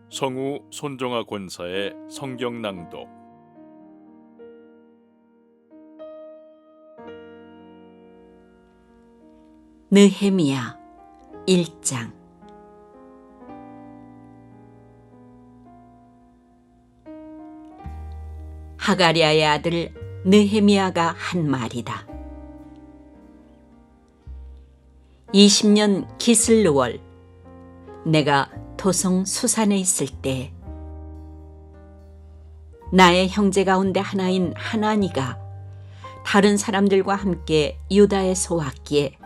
성우 손정아 권사의 성경 낭독. 느헤미야 1장. 하가랴의 아들 느헤미야가 한 말이다. 20년 기슬르월, 내가 토성 수산에 있을 때 나의 형제 가운데 하나인 하나니가 다른 사람들과 함께 유다에서 왔기에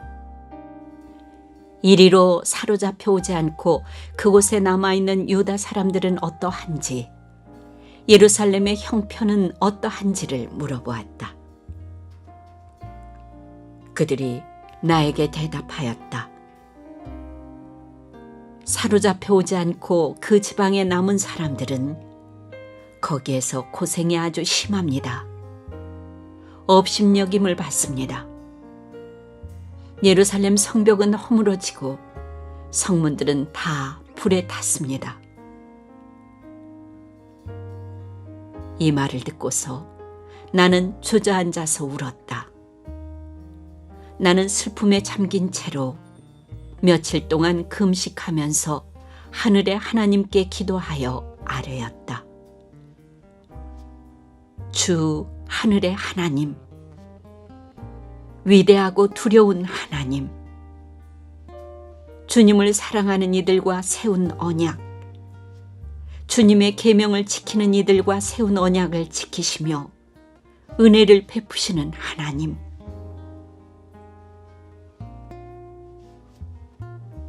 이리로 사로잡혀 오지 않고 그곳에 남아있는 유다 사람들은 어떠한지, 예루살렘의 형편은 어떠한지를 물어보았다. 그들이 나에게 대답하였다. 사로잡혀 오지 않고 그 지방에 남은 사람들은 거기에서 고생이 아주 심합니다. 업심여김을 받습니다. 예루살렘 성벽은 허물어지고 성문들은 다 불에 탔습니다. 이 말을 듣고서 나는 주저앉아서 울었다. 나는 슬픔에 잠긴 채로 며칠 동안 금식하면서 하늘의 하나님께 기도하여 아뢰었다. 주 하늘의 하나님, 위대하고 두려운 하나님, 주님을 사랑하는 이들과 세운 언약, 주님의 계명을 지키는 이들과 세운 언약을 지키시며 은혜를 베푸시는 하나님,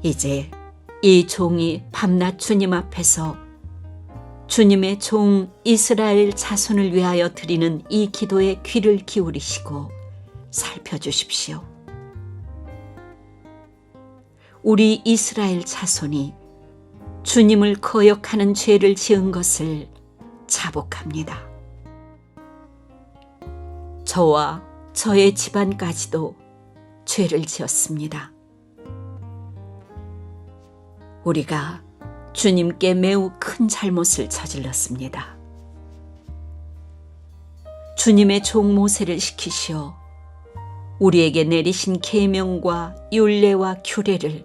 이제 이 종이 밤낮 주님 앞에서 주님의 종 이스라엘 자손을 위하여 드리는 이 기도에 귀를 기울이시고 살펴주십시오. 우리 이스라엘 자손이 주님을 거역하는 죄를 지은 것을 자복합니다. 저와 저의 집안까지도 죄를 지었습니다. 우리가 주님께 매우 큰 잘못을 저질렀습니다. 주님의 종 모세를 시키시어 우리에게 내리신 계명과 율례와 규례를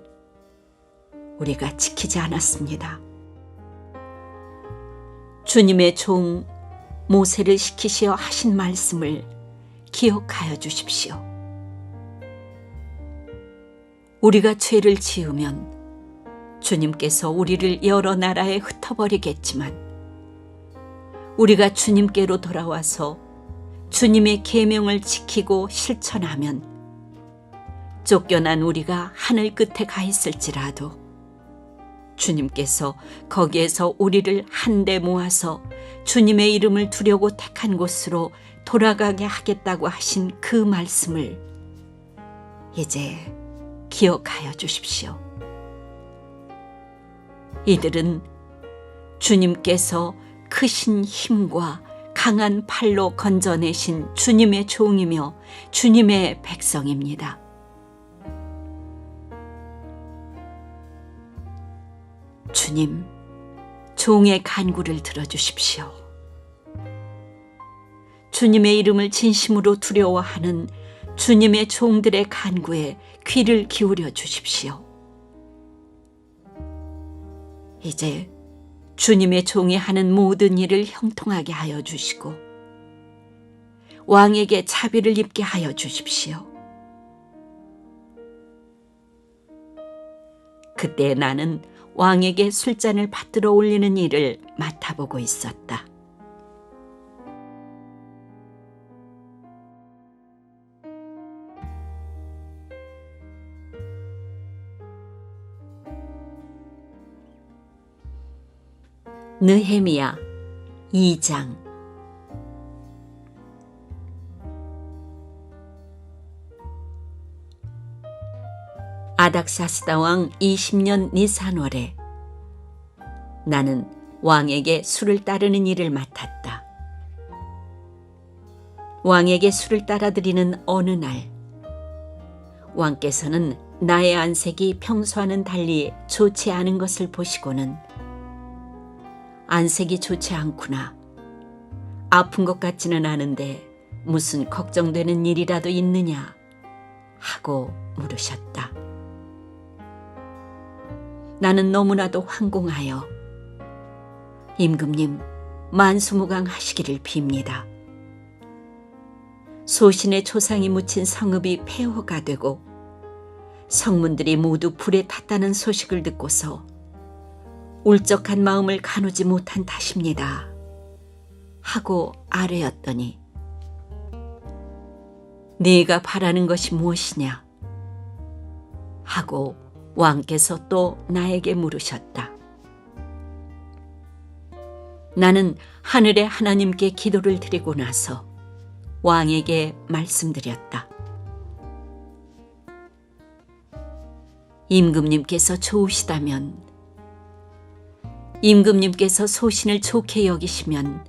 우리가 지키지 않았습니다. 주님의 종 모세를 시키시어 하신 말씀을 기억하여 주십시오. 우리가 죄를 지으면 주님께서 우리를 여러 나라에 흩어버리겠지만 우리가 주님께로 돌아와서 주님의 계명을 지키고 실천하면 쫓겨난 우리가 하늘 끝에 가 있을지라도 주님께서 거기에서 우리를 한데 모아서 주님의 이름을 두려고 택한 곳으로 돌아가게 하겠다고 하신 그 말씀을 이제 기억하여 주십시오. 이들은 주님께서 크신 힘과 강한 팔로 건져내신 주님의 종이며 주님의 백성입니다. 주님, 종의 간구를 들어주십시오. 주님의 이름을 진심으로 두려워하는 주님의 종들의 간구에 귀를 기울여 주십시오. 이제 주님의 종이 하는 모든 일을 형통하게 하여 주시고 왕에게 자비를 입게 하여 주십시오. 그때 나는 왕에게 술잔을 받들어 올리는 일을 맡아보고 있었다. 느헤미야 2장. 아닥사스다 왕 20년 니산월에 나는 왕에게 술을 따르는 일을 맡았다. 왕에게 술을 따라드리는 어느 날 왕께서는 나의 안색이 평소와는 달리 좋지 않은 것을 보시고는 안색이 좋지 않구나. 아픈 것 같지는 않은데 무슨 걱정되는 일이라도 있느냐 하고 물으셨다. 나는 너무나도 황공하여 임금님 만수무강하시기를 빕니다. 소신의 초상이 묻힌 성읍이 폐허가 되고 성문들이 모두 불에 탔다는 소식을 듣고서 울적한 마음을 가누지 못한 탓입니다. 하고 아뢰었더니 네가 바라는 것이 무엇이냐? 하고 왕께서 또 나에게 물으셨다. 나는 하늘의 하나님께 기도를 드리고 나서 왕에게 말씀드렸다. 임금님께서 좋으시다면, 임금님께서 소신을 좋게 여기시면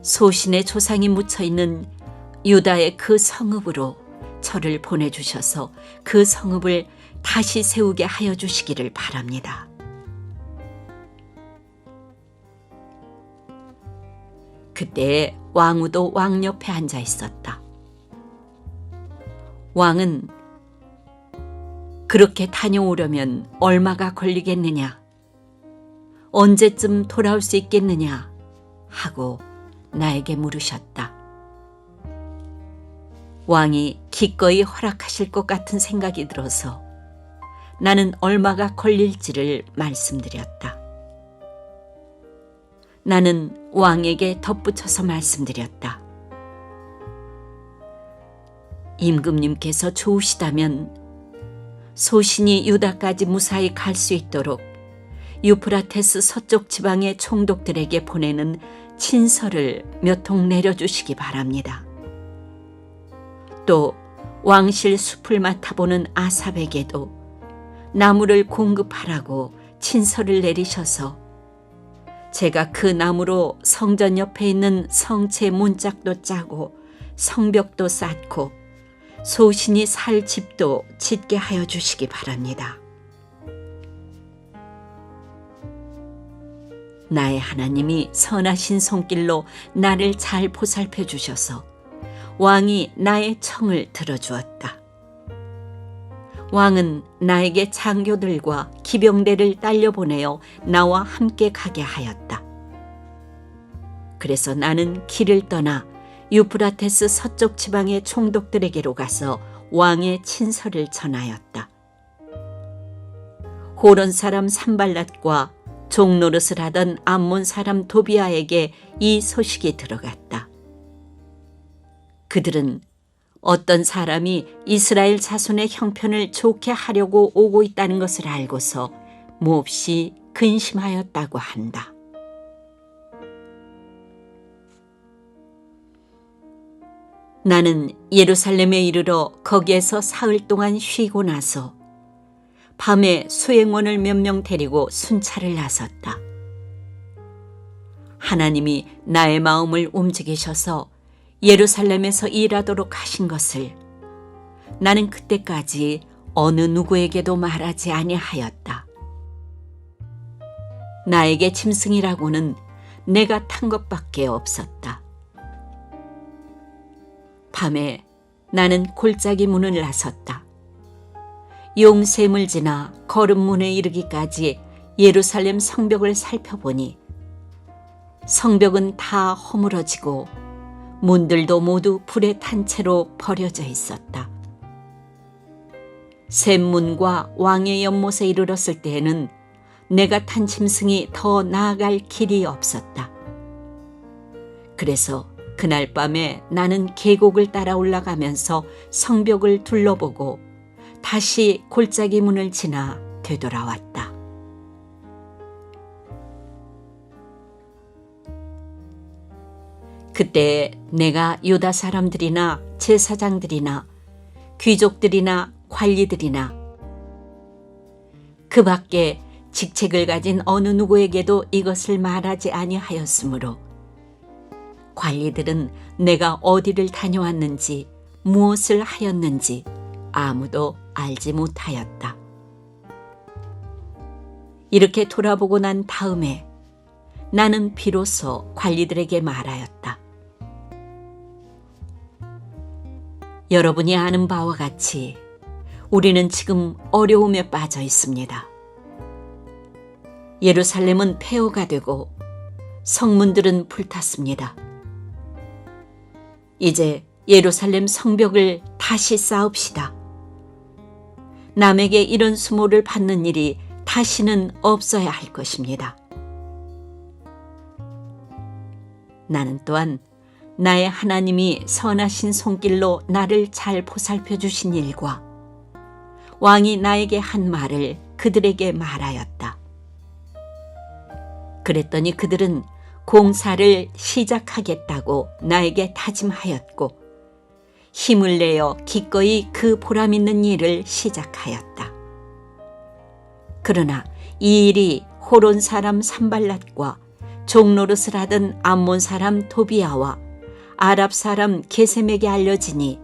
소신의 조상이 묻혀있는 유다의 그 성읍으로 저를 보내주셔서 그 성읍을 다시 세우게 하여 주시기를 바랍니다. 그때 왕후도 왕 옆에 앉아 있었다. 왕은 그렇게 다녀오려면 얼마가 걸리겠느냐? 언제쯤 돌아올 수 있겠느냐? 하고 나에게 물으셨다. 왕이 기꺼이 허락하실 것 같은 생각이 들어서 나는 얼마가 걸릴지를 말씀드렸다. 나는 왕에게 덧붙여서 말씀드렸다. 임금님께서 좋으시다면 소신이 유다까지 무사히 갈 수 있도록 유프라테스 서쪽 지방의 총독들에게 보내는 친서를 몇 통 내려주시기 바랍니다. 또 왕실 숲을 맡아보는 아삽에게도 나무를 공급하라고 친서를 내리셔서 제가 그 나무로 성전 옆에 있는 성체 문짝도 짜고 성벽도 쌓고 소신이 살 집도 짓게 하여 주시기 바랍니다. 나의 하나님이 선하신 손길로 나를 잘 보살펴 주셔서 왕이 나의 청을 들어주었다. 왕은 나에게 장교들과 기병대를 딸려보내어 나와 함께 가게 하였다. 그래서 나는 길을 떠나 유프라테스 서쪽 지방의 총독들에게로 가서 왕의 친서를 전하였다. 호론 사람 산발랏과 종노릇을 하던 암몬 사람 도비아에게 이 소식이 들어갔다. 그들은 어떤 사람이 이스라엘 자손의 형편을 좋게 하려고 오고 있다는 것을 알고서 몹시 근심하였다고 한다. 나는 예루살렘에 이르러 거기에서 사흘 동안 쉬고 나서 밤에 수행원을 몇 명 데리고 순찰을 나섰다. 하나님이 나의 마음을 움직이셔서 예루살렘에서 일하도록 하신 것을 나는 그때까지 어느 누구에게도 말하지 아니하였다. 나에게 짐승이라고는 내가 탄 것밖에 없었다. 밤에 나는 골짜기 문을 나섰다. 용샘을 지나 거름문에 이르기까지 예루살렘 성벽을 살펴보니 성벽은 다 허물어지고 문들도 모두 불에 탄 채로 버려져 있었다. 샘문과 왕의 연못에 이르렀을 때에는 내가 탄 짐승이 더 나아갈 길이 없었다. 그래서 그날 밤에 나는 계곡을 따라 올라가면서 성벽을 둘러보고 다시 골짜기 문을 지나 되돌아왔다. 그때 내가 유다 사람들이나 제사장들이나 귀족들이나 관리들이나 그 밖에 직책을 가진 어느 누구에게도 이것을 말하지 아니하였으므로 관리들은 내가 어디를 다녀왔는지 무엇을 하였는지 아무도 알지 못하였다. 이렇게 돌아보고 난 다음에 나는 비로소 관리들에게 말하였다. 여러분이 아는 바와 같이 우리는 지금 어려움에 빠져 있습니다. 예루살렘은 폐허가 되고 성문들은 불탔습니다. 이제 예루살렘 성벽을 다시 쌓읍시다. 남에게 이런 수모를 받는 일이 다시는 없어야 할 것입니다. 나는 또한 나의 하나님이 선하신 손길로 나를 잘 보살펴 주신 일과 왕이 나에게 한 말을 그들에게 말하였다. 그랬더니 그들은 공사를 시작하겠다고 나에게 다짐하였고 힘을 내어 기꺼이 그 보람 있는 일을 시작하였다. 그러나 이 일이 호론 사람 산발랏과 종노릇을 하던 암몬 사람 도비아와 아랍 사람 게셈에게 알려지니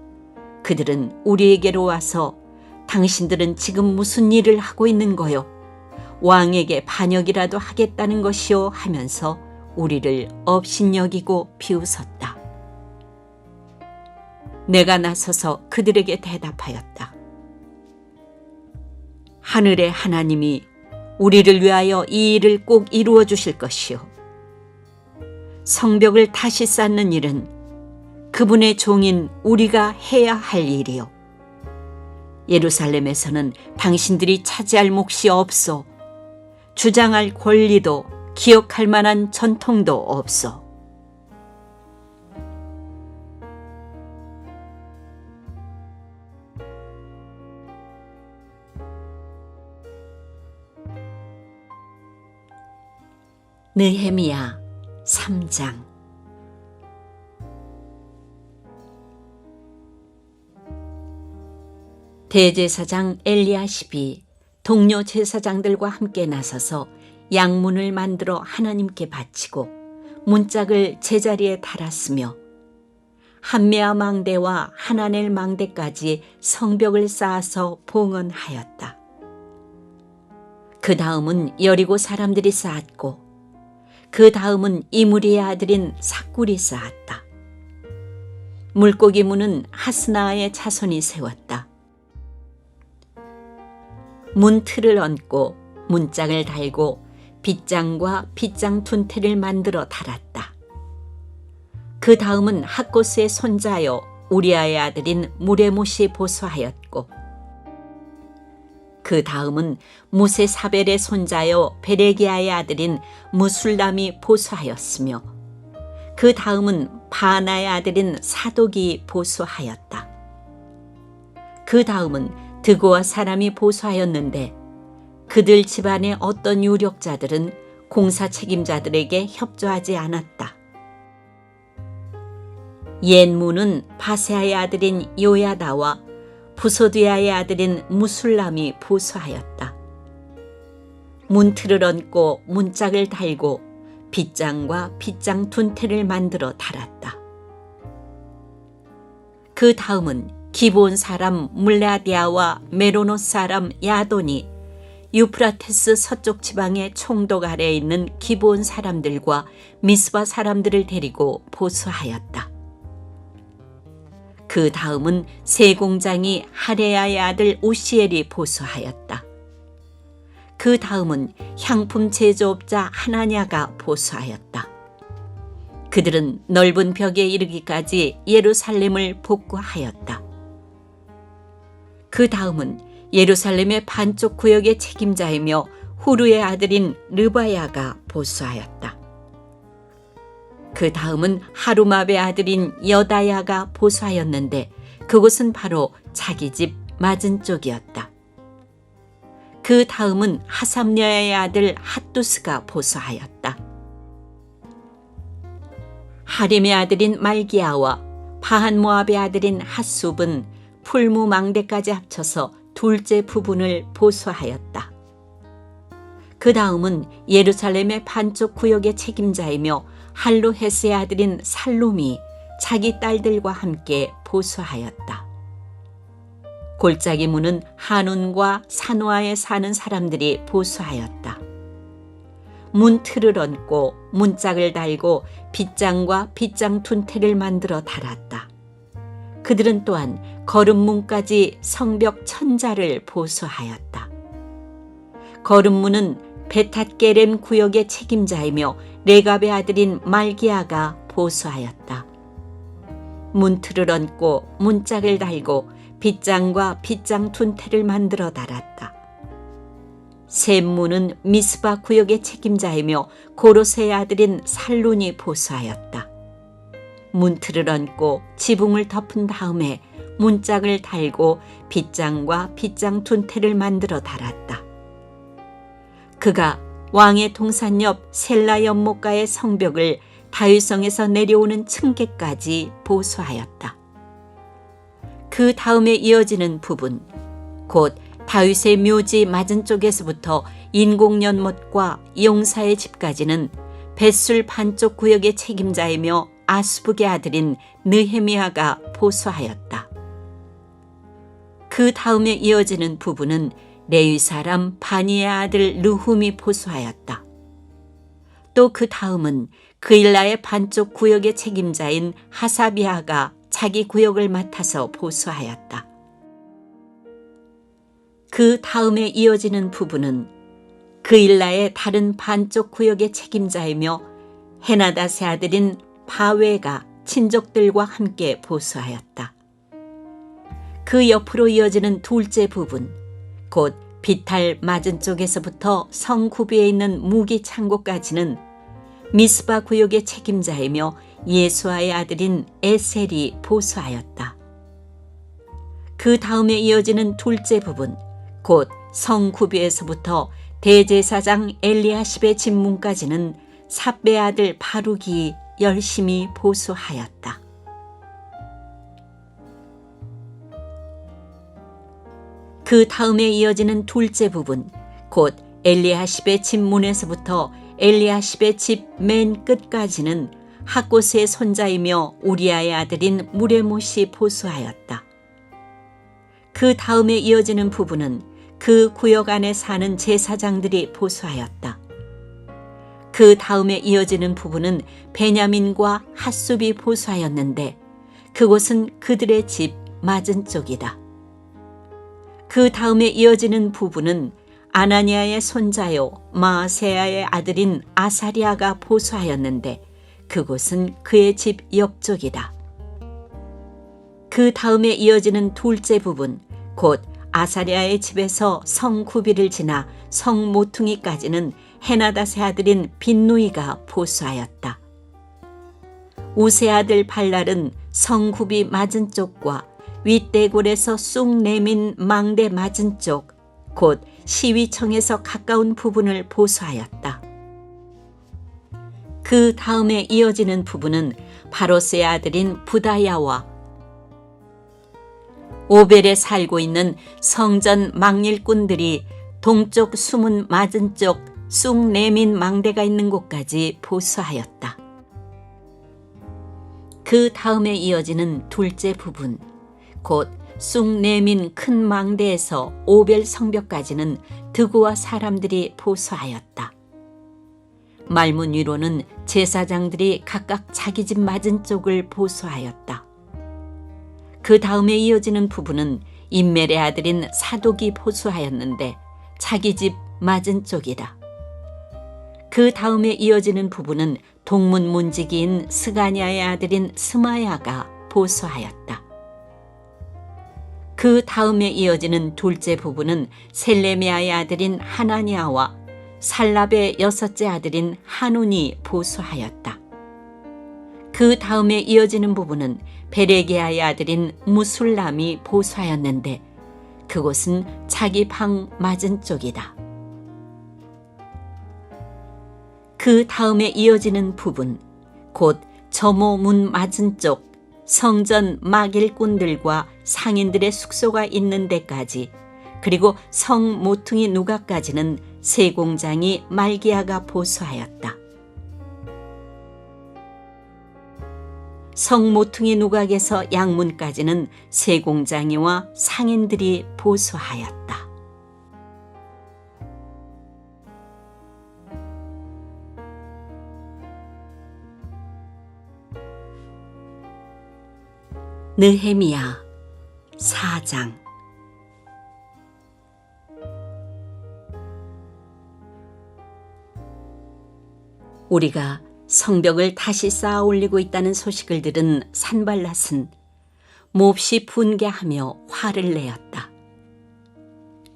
그들은 우리에게로 와서 당신들은 지금 무슨 일을 하고 있는 거요? 왕에게 반역이라도 하겠다는 것이요 하면서 우리를 업신여기고 비웃었다. 내가 나서서 그들에게 대답하였다. 하늘의 하나님이 우리를 위하여 이 일을 꼭 이루어 주실 것이요. 성벽을 다시 쌓는 일은 그분의 종인 우리가 해야 할 일이요. 예루살렘에서는 당신들이 차지할 몫이 없어 주장할 권리도 기억할 만한 전통도 없어. 느헤미야 3장. 대제사장 엘리야십이 동료 제사장들과 함께 나서서 양문을 만들어 하나님께 바치고 문짝을 제자리에 달았으며 한메아 망대와 하나넬 망대까지 성벽을 쌓아서 봉헌하였다. 그 다음은 여리고 사람들이 쌓았고 그 다음은 이무리의 아들인 삭굴이 쌓았다. 물고기 문은 하스나의 자손이 세웠다. 문 틀을 얹고 문짝을 달고 빗장과 빗장 둔태를 만들어 달았다. 그 다음은 학고스의 손자여 우리아의 아들인 무레못이 보수하였고 그 다음은 무세사벨의 손자여 베레기야의 아들인 무술람이 보수하였으며 그 다음은 바나의 아들인 사독이 보수하였다. 그 다음은 드고와 사람이 보수하였는데 그들 집안의 어떤 유력자들은 공사 책임자들에게 협조하지 않았다. 옛문은 바세아의 아들인 요야다와 부소드야의 아들인 무술람이 보수하였다. 문틀을 얹고 문짝을 달고 빗장과 빗장 둔태를 만들어 달았다. 그 다음은 기브온 사람 물레아디아와 메로노 사람 야돈이 유프라테스 서쪽 지방의 총독 아래에 있는 기브온 사람들과 미스바 사람들을 데리고 보수하였다. 그 다음은 세공장이 하레야의 아들 우시엘이 보수하였다. 그 다음은 향품 제조업자 하나냐가 보수하였다. 그들은 넓은 벽에 이르기까지 예루살렘을 복구하였다. 그 다음은 예루살렘의 반쪽 구역의 책임자이며 후르의 아들인 르바야가 보수하였다. 그 다음은 하루마베 아들인 여다야가 보수하였는데 그곳은 바로 자기 집 맞은 쪽이었다. 그 다음은 하삼녀의 아들 핫두스가 보수하였다. 하림의 아들인 말기야와 바한모압의 아들인 핫숲은 풀무 망대까지 합쳐서 둘째 부분을 보수하였다. 그 다음은 예루살렘의 반쪽 구역의 책임자이며 할로헤스의 아들인 살룸이 자기 딸들과 함께 보수하였다. 골짜기 문은 한운과 산화에 사는 사람들이 보수하였다. 문틀을 얹고 문짝을 달고 빗장과 빗장 둔태를 만들어 달았다. 그들은 또한 거름문까지 성벽 천자를 보수하였다. 거름문은 베탓게렘 구역의 책임자이며 레갑의 아들인 말기야가 보수하였다. 문틀을 얹고 문짝을 달고 빗장과 빗장 둔태를 만들어 달았다. 셈문은 미스바 구역의 책임자이며 고로세의 아들인 살룬이 보수하였다. 문틀을 얹고 지붕을 덮은 다음에 문짝을 달고 빗장과 빗장 둔태를 만들어 달았다. 그가 왕의 동산 옆 셀라 연못가의 성벽을 다윗성에서 내려오는 층계까지 보수하였다. 그 다음에 이어지는 부분, 곧 다윗의 묘지 맞은 쪽에서부터 인공연못과 용사의 집까지는 벳술 반쪽 구역의 책임자이며 아스북의 아들인 느헤미야가 보수하였다. 그 다음에 이어지는 부분은 레위 사람 바니의 아들 르훔이 보수하였다. 또 그 다음은 그일라의 반쪽 구역의 책임자인 하사비아가 자기 구역을 맡아서 보수하였다. 그 다음에 이어지는 부분은 그일라의 다른 반쪽 구역의 책임자이며 헤나닷의 아들인 바웨가 친족들과 함께 보수하였다. 그 옆으로 이어지는 둘째 부분, 곧 비탈 맞은 쪽에서부터 성구비에 있는 무기 창고까지는 미스바 구역의 책임자이며 예수아의 아들인 에셀이 보수하였다. 그 다음에 이어지는 둘째 부분, 곧 성구비에서부터 대제사장 엘리야십의 집문까지는 삽베의 아들 바룩이 열심히 보수하였다. 그 다음에 이어지는 둘째 부분, 곧 엘리야십의 집문에서부터 엘리야십의 집 맨 끝까지는 학고스의 손자이며 우리아의 아들인 무레못이 보수하였다. 그 다음에 이어지는 부분은 그 구역 안에 사는 제사장들이 보수하였다. 그 다음에 이어지는 부분은 베냐민과 핫숲이 보수하였는데 그곳은 그들의 집 맞은 쪽이다. 그 다음에 이어지는 부분은 아나니아의 손자요 마아세야의 아들인 아사리아가 보수하였는데 그곳은 그의 집 옆쪽이다. 그 다음에 이어지는 둘째 부분, 곧 아사리아의 집에서 성구비를 지나 성모퉁이까지는 헤나닷의 아들인 빈누이가 보수하였다. 우세 아들 발랄은 성구비 맞은 쪽과 윗대골에서 쑥 내민 망대 맞은 쪽, 곧 시위청에서 가까운 부분을 보수하였다. 그 다음에 이어지는 부분은 바로스의 아들인 부다야와 오벨에 살고 있는 성전 망일꾼들이 동쪽 수문 맞은 쪽 쑥 내민 망대가 있는 곳까지 보수하였다. 그 다음에 이어지는 둘째 부분, 곧 쑥 내민 큰 망대에서 오벨 성벽까지는 드구와 사람들이 보수하였다. 말문 위로는 제사장들이 각각 자기 집 맞은 쪽을 보수하였다. 그 다음에 이어지는 부분은 임멜의 아들인 사독이 보수하였는데 자기 집 맞은 쪽이다. 그 다음에 이어지는 부분은 동문 문지기인 스가냐의 아들인 스마야가 보수하였다. 그 다음에 이어지는 둘째 부분은 셀레미아의 아들인 하나니아와 살랍의 여섯째 아들인 하눈이 보수하였다. 그 다음에 이어지는 부분은 베레게아의 아들인 무술람이 보수하였는데 그곳은 자기 방 맞은 쪽이다. 그 다음에 이어지는 부분, 곧 점호 문 맞은 쪽 성전 막일꾼들과 상인들의 숙소가 있는 데까지, 그리고 성 모퉁이 누각까지는 세공장이 말기야가 보수하였다. 성 모퉁이 누각에서 양문까지는 세공장이와 상인들이 보수하였다. 느헤미야 4장. 우리가 성벽을 다시 쌓아 올리고 있다는 소식을 들은 산발랏은 몹시 분개하며 화를 내었다.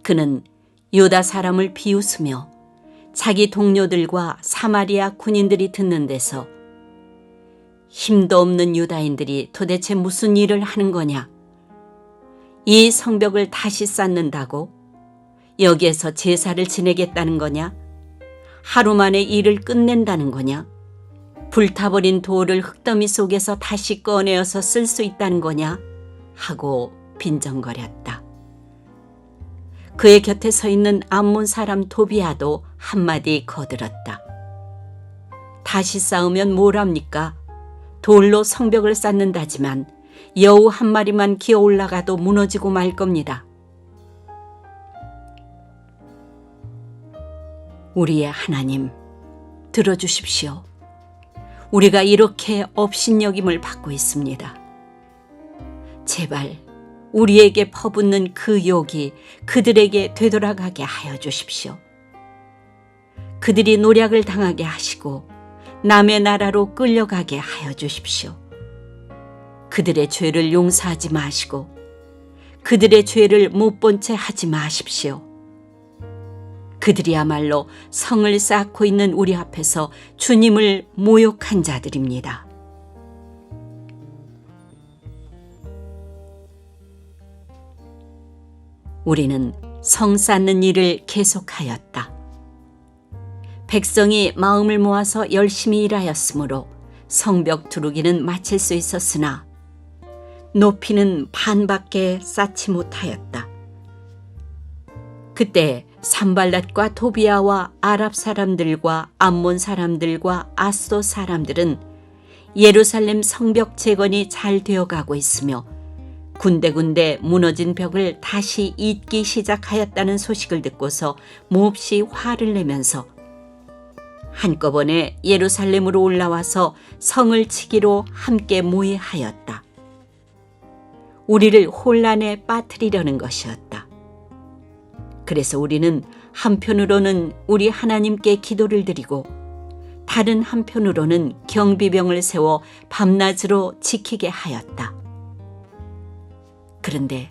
그는 유다 사람을 비웃으며 자기 동료들과 사마리아 군인들이 듣는 데서 힘도 없는 유다인들이 도대체 무슨 일을 하는 거냐? 이 성벽을 다시 쌓는다고? 여기에서 제사를 지내겠다는 거냐? 하루 만에 일을 끝낸다는 거냐? 불타버린 돌을 흙더미 속에서 다시 꺼내어서 쓸 수 있다는 거냐? 하고 빈정거렸다. 그의 곁에 서 있는 암몬 사람 도비아도 한마디 거들었다. 다시 쌓으면 뭐랍니까? 돌로 성벽을 쌓는다지만 여우 한 마리만 기어 올라가도 무너지고 말 겁니다. 우리의 하나님, 들어주십시오. 우리가 이렇게 업신여김을 받고 있습니다. 제발 우리에게 퍼붓는 그 욕이 그들에게 되돌아가게 하여 주십시오. 그들이 노략을 당하게 하시고 남의 나라로 끌려가게 하여 주십시오. 그들의 죄를 용서하지 마시고 그들의 죄를 못 본 채 하지 마십시오. 그들이야말로 성을 쌓고 있는 우리 앞에서 주님을 모욕한 자들입니다. 우리는 성 쌓는 일을 계속하였다. 백성이 마음을 모아서 열심히 일하였으므로 성벽 두르기는 마칠 수 있었으나 높이는 반밖에 쌓지 못하였다. 그때 산발랏과 도비아와 아랍 사람들과 암몬 사람들과 아스돗 사람들은 예루살렘 성벽 재건이 잘 되어가고 있으며 군데군데 무너진 벽을 다시 잇기 시작하였다는 소식을 듣고서 몹시 화를 내면서 한꺼번에 예루살렘으로 올라와서 성을 치기로 함께 모의하였다. 우리를 혼란에 빠뜨리려는 것이었다. 그래서 우리는 한편으로는 우리 하나님께 기도를 드리고 다른 한편으로는 경비병을 세워 밤낮으로 지키게 하였다. 그런데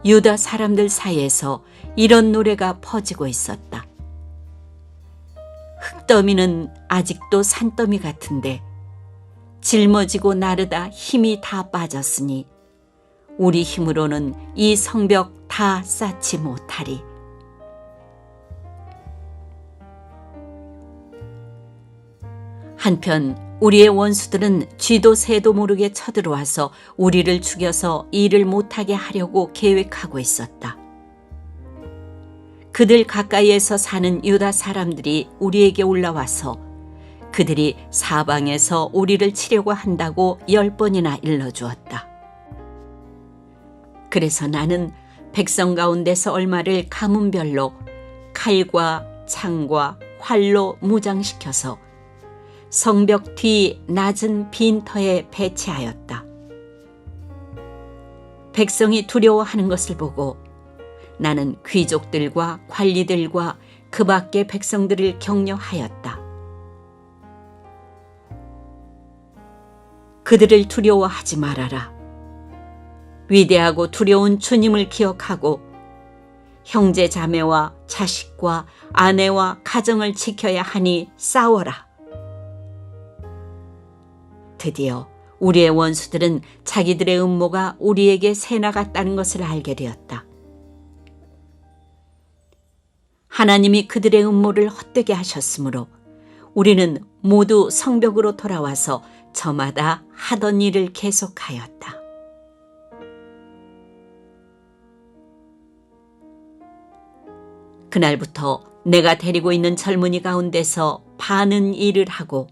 유다 사람들 사이에서 이런 노래가 퍼지고 있었다. 흙더미는 아직도 산더미 같은데 짊어지고 나르다 힘이 다 빠졌으니 우리 힘으로는 이 성벽 다 쌓지 못하리. 한편 우리의 원수들은 쥐도 새도 모르게 쳐들어와서 우리를 죽여서 일을 못하게 하려고 계획하고 있었다. 그들 가까이에서 사는 유다 사람들이 우리에게 올라와서 그들이 사방에서 우리를 치려고 한다고 10번이나 일러주었다. 그래서 나는 백성 가운데서 얼마를 가문별로 칼과 창과 활로 무장시켜서 성벽 뒤 낮은 빈터에 배치하였다. 백성이 두려워하는 것을 보고 나는 귀족들과 관리들과 그 밖의 백성들을 격려하였다. 그들을 두려워하지 말아라. 위대하고 두려운 주님을 기억하고 형제 자매와 자식과 아내와 가정을 지켜야 하니 싸워라. 드디어 우리의 원수들은 자기들의 음모가 우리에게 새나갔다는 것을 알게 되었다. 하나님이 그들의 음모를 헛되게 하셨으므로 우리는 모두 성벽으로 돌아와서 저마다 하던 일을 계속하였다. 그날부터 내가 데리고 있는 젊은이 가운데서 반은 일을 하고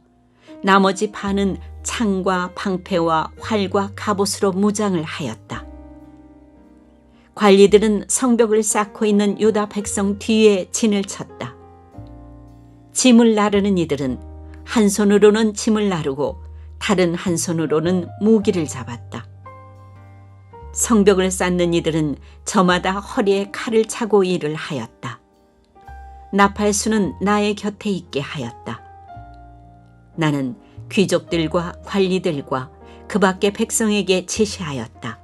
나머지 반은 창과 방패와 활과 갑옷으로 무장을 하였다. 관리들은 성벽을 쌓고 있는 유다 백성 뒤에 진을 쳤다. 짐을 나르는 이들은 한 손으로는 짐을 나르고 다른 한 손으로는 무기를 잡았다. 성벽을 쌓는 이들은 저마다 허리에 칼을 차고 일을 하였다. 나팔수는 나의 곁에 있게 하였다. 나는 귀족들과 관리들과 그 밖의 백성에게 지시하였다.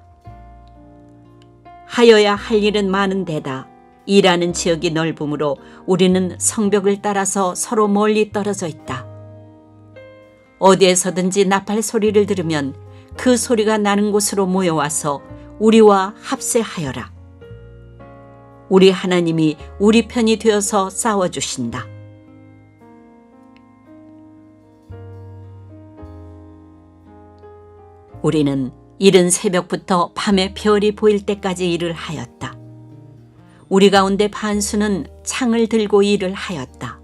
하여야 할 일은 많은데다 일하는 지역이 넓으므로 우리는 성벽을 따라서 서로 멀리 떨어져 있다. 어디에서든지 나팔 소리를 들으면 그 소리가 나는 곳으로 모여와서 우리와 합세하여라. 우리 하나님이 우리 편이 되어서 싸워주신다. 우리는 이른 새벽부터 밤에 별이 보일 때까지 일을 하였다. 우리 가운데 반수는 창을 들고 일을 하였다.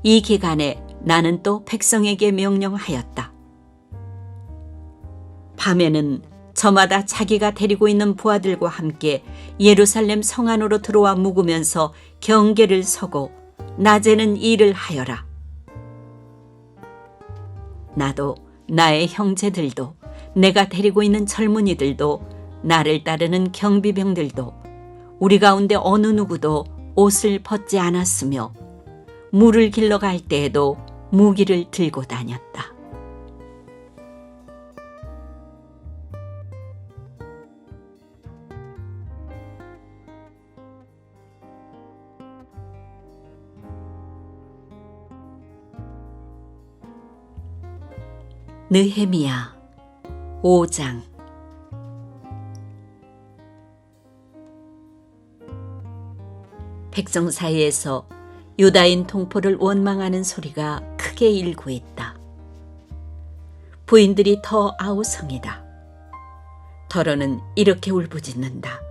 이 기간에 나는 또 백성에게 명령하였다. 밤에는 저마다 자기가 데리고 있는 부하들과 함께 예루살렘 성 안으로 들어와 묵으면서 경계를 서고 낮에는 일을 하여라. 나도 나의 형제들도 내가 데리고 있는 젊은이들도 나를 따르는 경비병들도 우리 가운데 어느 누구도 옷을 벗지 않았으며 물을 길러 갈 때에도 무기를 들고 다녔다. 느헤미야 5장. 백성 사이에서 유다인 통포를 원망하는 소리가 크게 일고 있다. 부인들이 더 아우성이다. 더러는 이렇게 울부짖는다.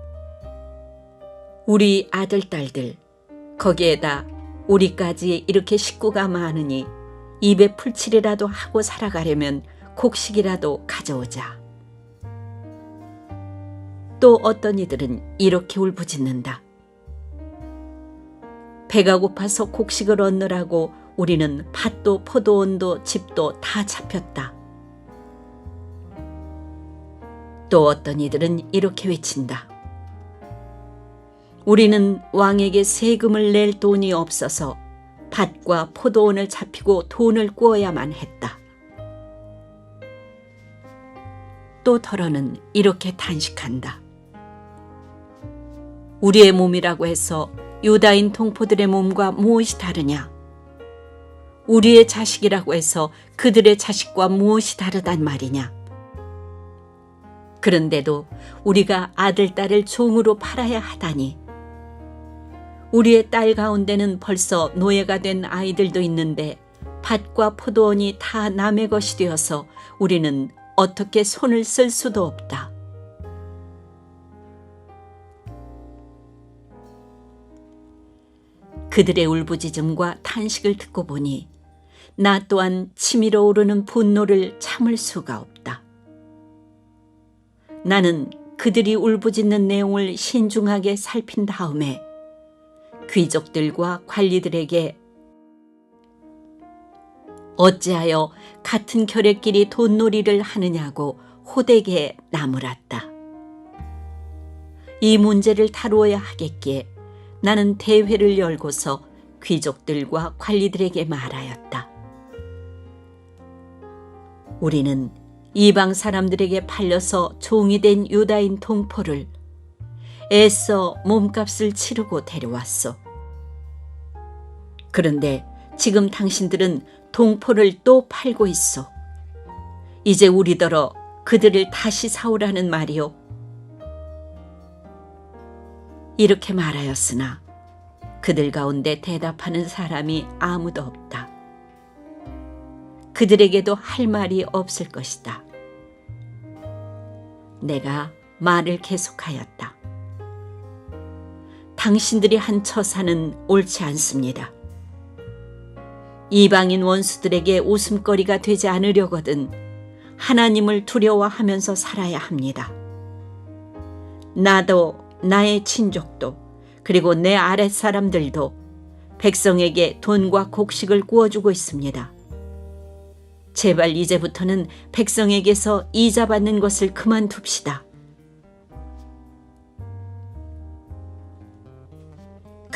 우리 아들 딸들, 거기에다 우리까지 이렇게 식구가 많으니 입에 풀칠이라도 하고 살아가려면 곡식이라도 가져오자. 또 어떤 이들은 이렇게 울부짖는다. 배가 고파서 곡식을 얻느라고 우리는 밭도 포도원도 집도 다 잡혔다. 또 어떤 이들은 이렇게 외친다. 우리는 왕에게 세금을 낼 돈이 없어서 밭과 포도원을 잡히고 돈을 꾸어야만 했다. 또 더러는 이렇게 탄식한다. 우리의 몸이라고 해서 유다인 통포들의 몸과 무엇이 다르냐? 우리의 자식이라고 해서 그들의 자식과 무엇이 다르단 말이냐? 그런데도 우리가 아들, 딸을 종으로 팔아야 하다니. 우리의 딸 가운데는 벌써 노예가 된 아이들도 있는데 밭과 포도원이 다 남의 것이 되어서 우리는 어떻게 손을 쓸 수도 없다. 그들의 울부짖음과 탄식을 듣고 보니 나 또한 치밀어 오르는 분노를 참을 수가 없다. 나는 그들이 울부짖는 내용을 신중하게 살핀 다음에 귀족들과 관리들에게 어찌하여 같은 결의끼리 돈놀이를 하느냐고 호되게 나무랐다. 이 문제를 다루어야 하겠기에 나는 대회를 열고서 귀족들과 관리들에게 말하였다. 우리는 이방 사람들에게 팔려서 종이 된 유다인 통포를 애써 몸값을 치르고 데려왔소. 그런데 지금 당신들은 동포를 또 팔고 있어. 이제 우리더러 그들을 다시 사오라는 말이오. 이렇게 말하였으나 그들 가운데 대답하는 사람이 아무도 없다. 그들에게도 할 말이 없을 것이다. 내가 말을 계속하였다. 당신들이 한 처사는 옳지 않습니다. 이방인 원수들에게 웃음거리가 되지 않으려거든 하나님을 두려워하면서 살아야 합니다. 나도 나의 친족도 그리고 내 아랫사람들도 백성에게 돈과 곡식을 구워주고 있습니다. 제발 이제부터는 백성에게서 이자 받는 것을 그만둡시다.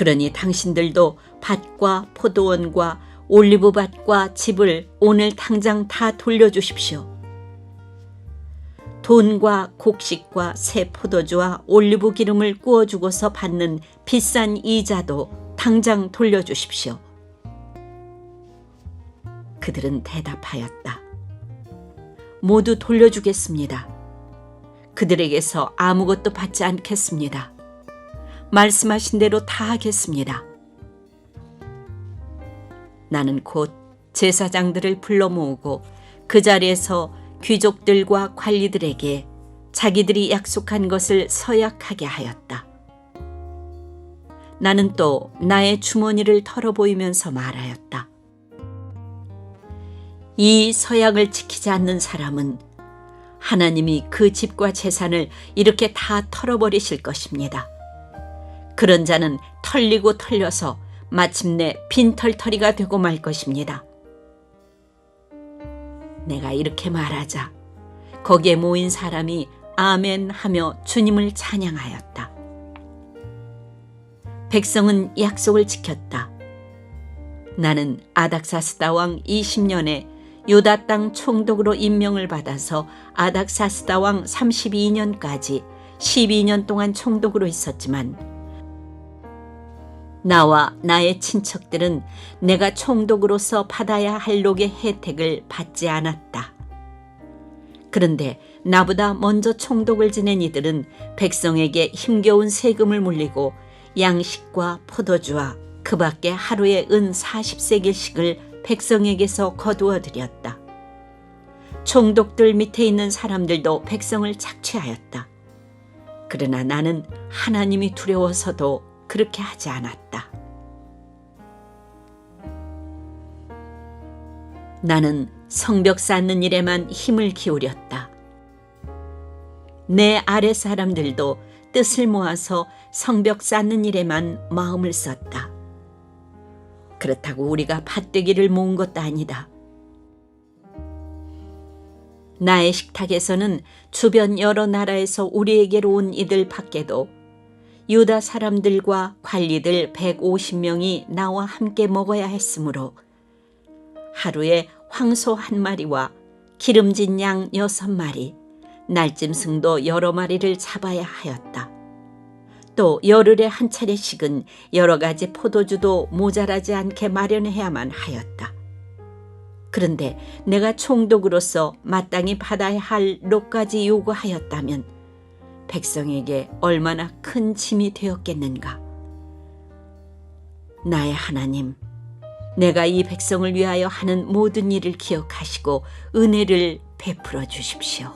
그러니 당신들도 밭과 포도원과 올리브밭과 집을 오늘 당장 다 돌려주십시오. 돈과 곡식과 새 포도주와 올리브 기름을 구워주고서 받는 비싼 이자도 당장 돌려주십시오. 그들은 대답하였다. 모두 돌려주겠습니다. 그들에게서 아무것도 받지 않겠습니다. 말씀하신 대로 다 하겠습니다. 나는 곧 제사장들을 불러 모으고 그 자리에서 귀족들과 관리들에게 자기들이 약속한 것을 서약하게 하였다. 나는 또 나의 주머니를 털어보이면서 말하였다. 이 서약을 지키지 않는 사람은 하나님이 그 집과 재산을 이렇게 다 털어버리실 것입니다. 그런 자는 털리고 털려서 마침내 빈털터리가 되고 말 것입니다. 내가 이렇게 말하자 거기에 모인 사람이 아멘 하며 주님을 찬양하였다. 백성은 약속을 지켰다. 나는 아닥사스다 왕 20년에 유다 땅 총독으로 임명을 받아서 아닥사스다 왕 32년까지 12년 동안 총독으로 있었지만 나와 나의 친척들은 내가 총독으로서 받아야 할 녹의 혜택을 받지 않았다. 그런데 나보다 먼저 총독을 지낸 이들은 백성에게 힘겨운 세금을 물리고 양식과 포도주와 그 밖에 하루에 은 40세겔씩을 백성에게서 거두어들였다. 총독들 밑에 있는 사람들도 백성을 착취하였다. 그러나 나는 하나님이 두려워서도 그렇게 하지 않았다. 나는 성벽 쌓는 일에만 힘을 기울였다. 내 아래 사람들도 뜻을 모아서 성벽 쌓는 일에만 마음을 썼다. 그렇다고 우리가 밭되기를 모은 것도 아니다. 나의 식탁에서는 주변 여러 나라에서 우리에게로 온 이들 밖에도 유다 사람들과 관리들 150명이 나와 함께 먹어야 했으므로 하루에 황소 1마리와 기름진 양 6마리, 날짐승도 여러 마리를 잡아야 하였다. 또 열흘에 한 차례씩은 여러 가지 포도주도 모자라지 않게 마련해야만 하였다. 그런데 내가 총독으로서 마땅히 받아야 할 녹까지 요구하였다면 백성에게 얼마나 큰 짐이 되었겠는가. 나의 하나님, 내가 이 백성을 위하여 하는 모든 일을 기억하시고 은혜를 베풀어 주십시오.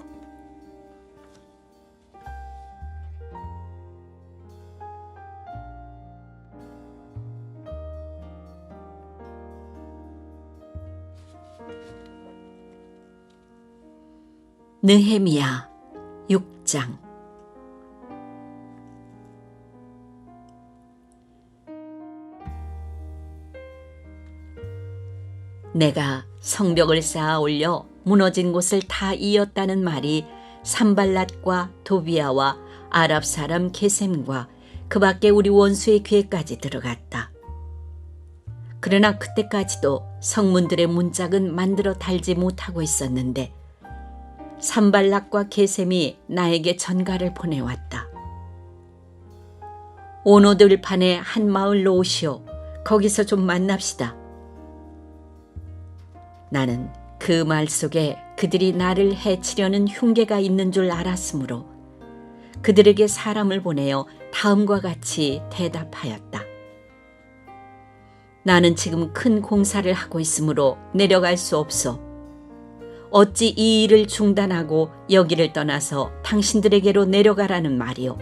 느헤미야 6장. 내가 성벽을 쌓아 올려 무너진 곳을 다 이었다는 말이 산발랏과 도비아와 아랍 사람 게셈과 그 밖에 우리 원수의 귀에까지 들어갔다. 그러나 그때까지도 성문들의 문짝은 만들어 달지 못하고 있었는데 산발랏과 게셈이 나에게 전가를 보내왔다. 오노들판의 한 마을로 오시오. 거기서 좀 만납시다. 나는 그 말 속에 그들이 나를 해치려는 흉계가 있는 줄 알았으므로 그들에게 사람을 보내어 다음과 같이 대답하였다. 나는 지금 큰 공사를 하고 있으므로 내려갈 수 없어. 어찌 이 일을 중단하고 여기를 떠나서 당신들에게로 내려가라는 말이오.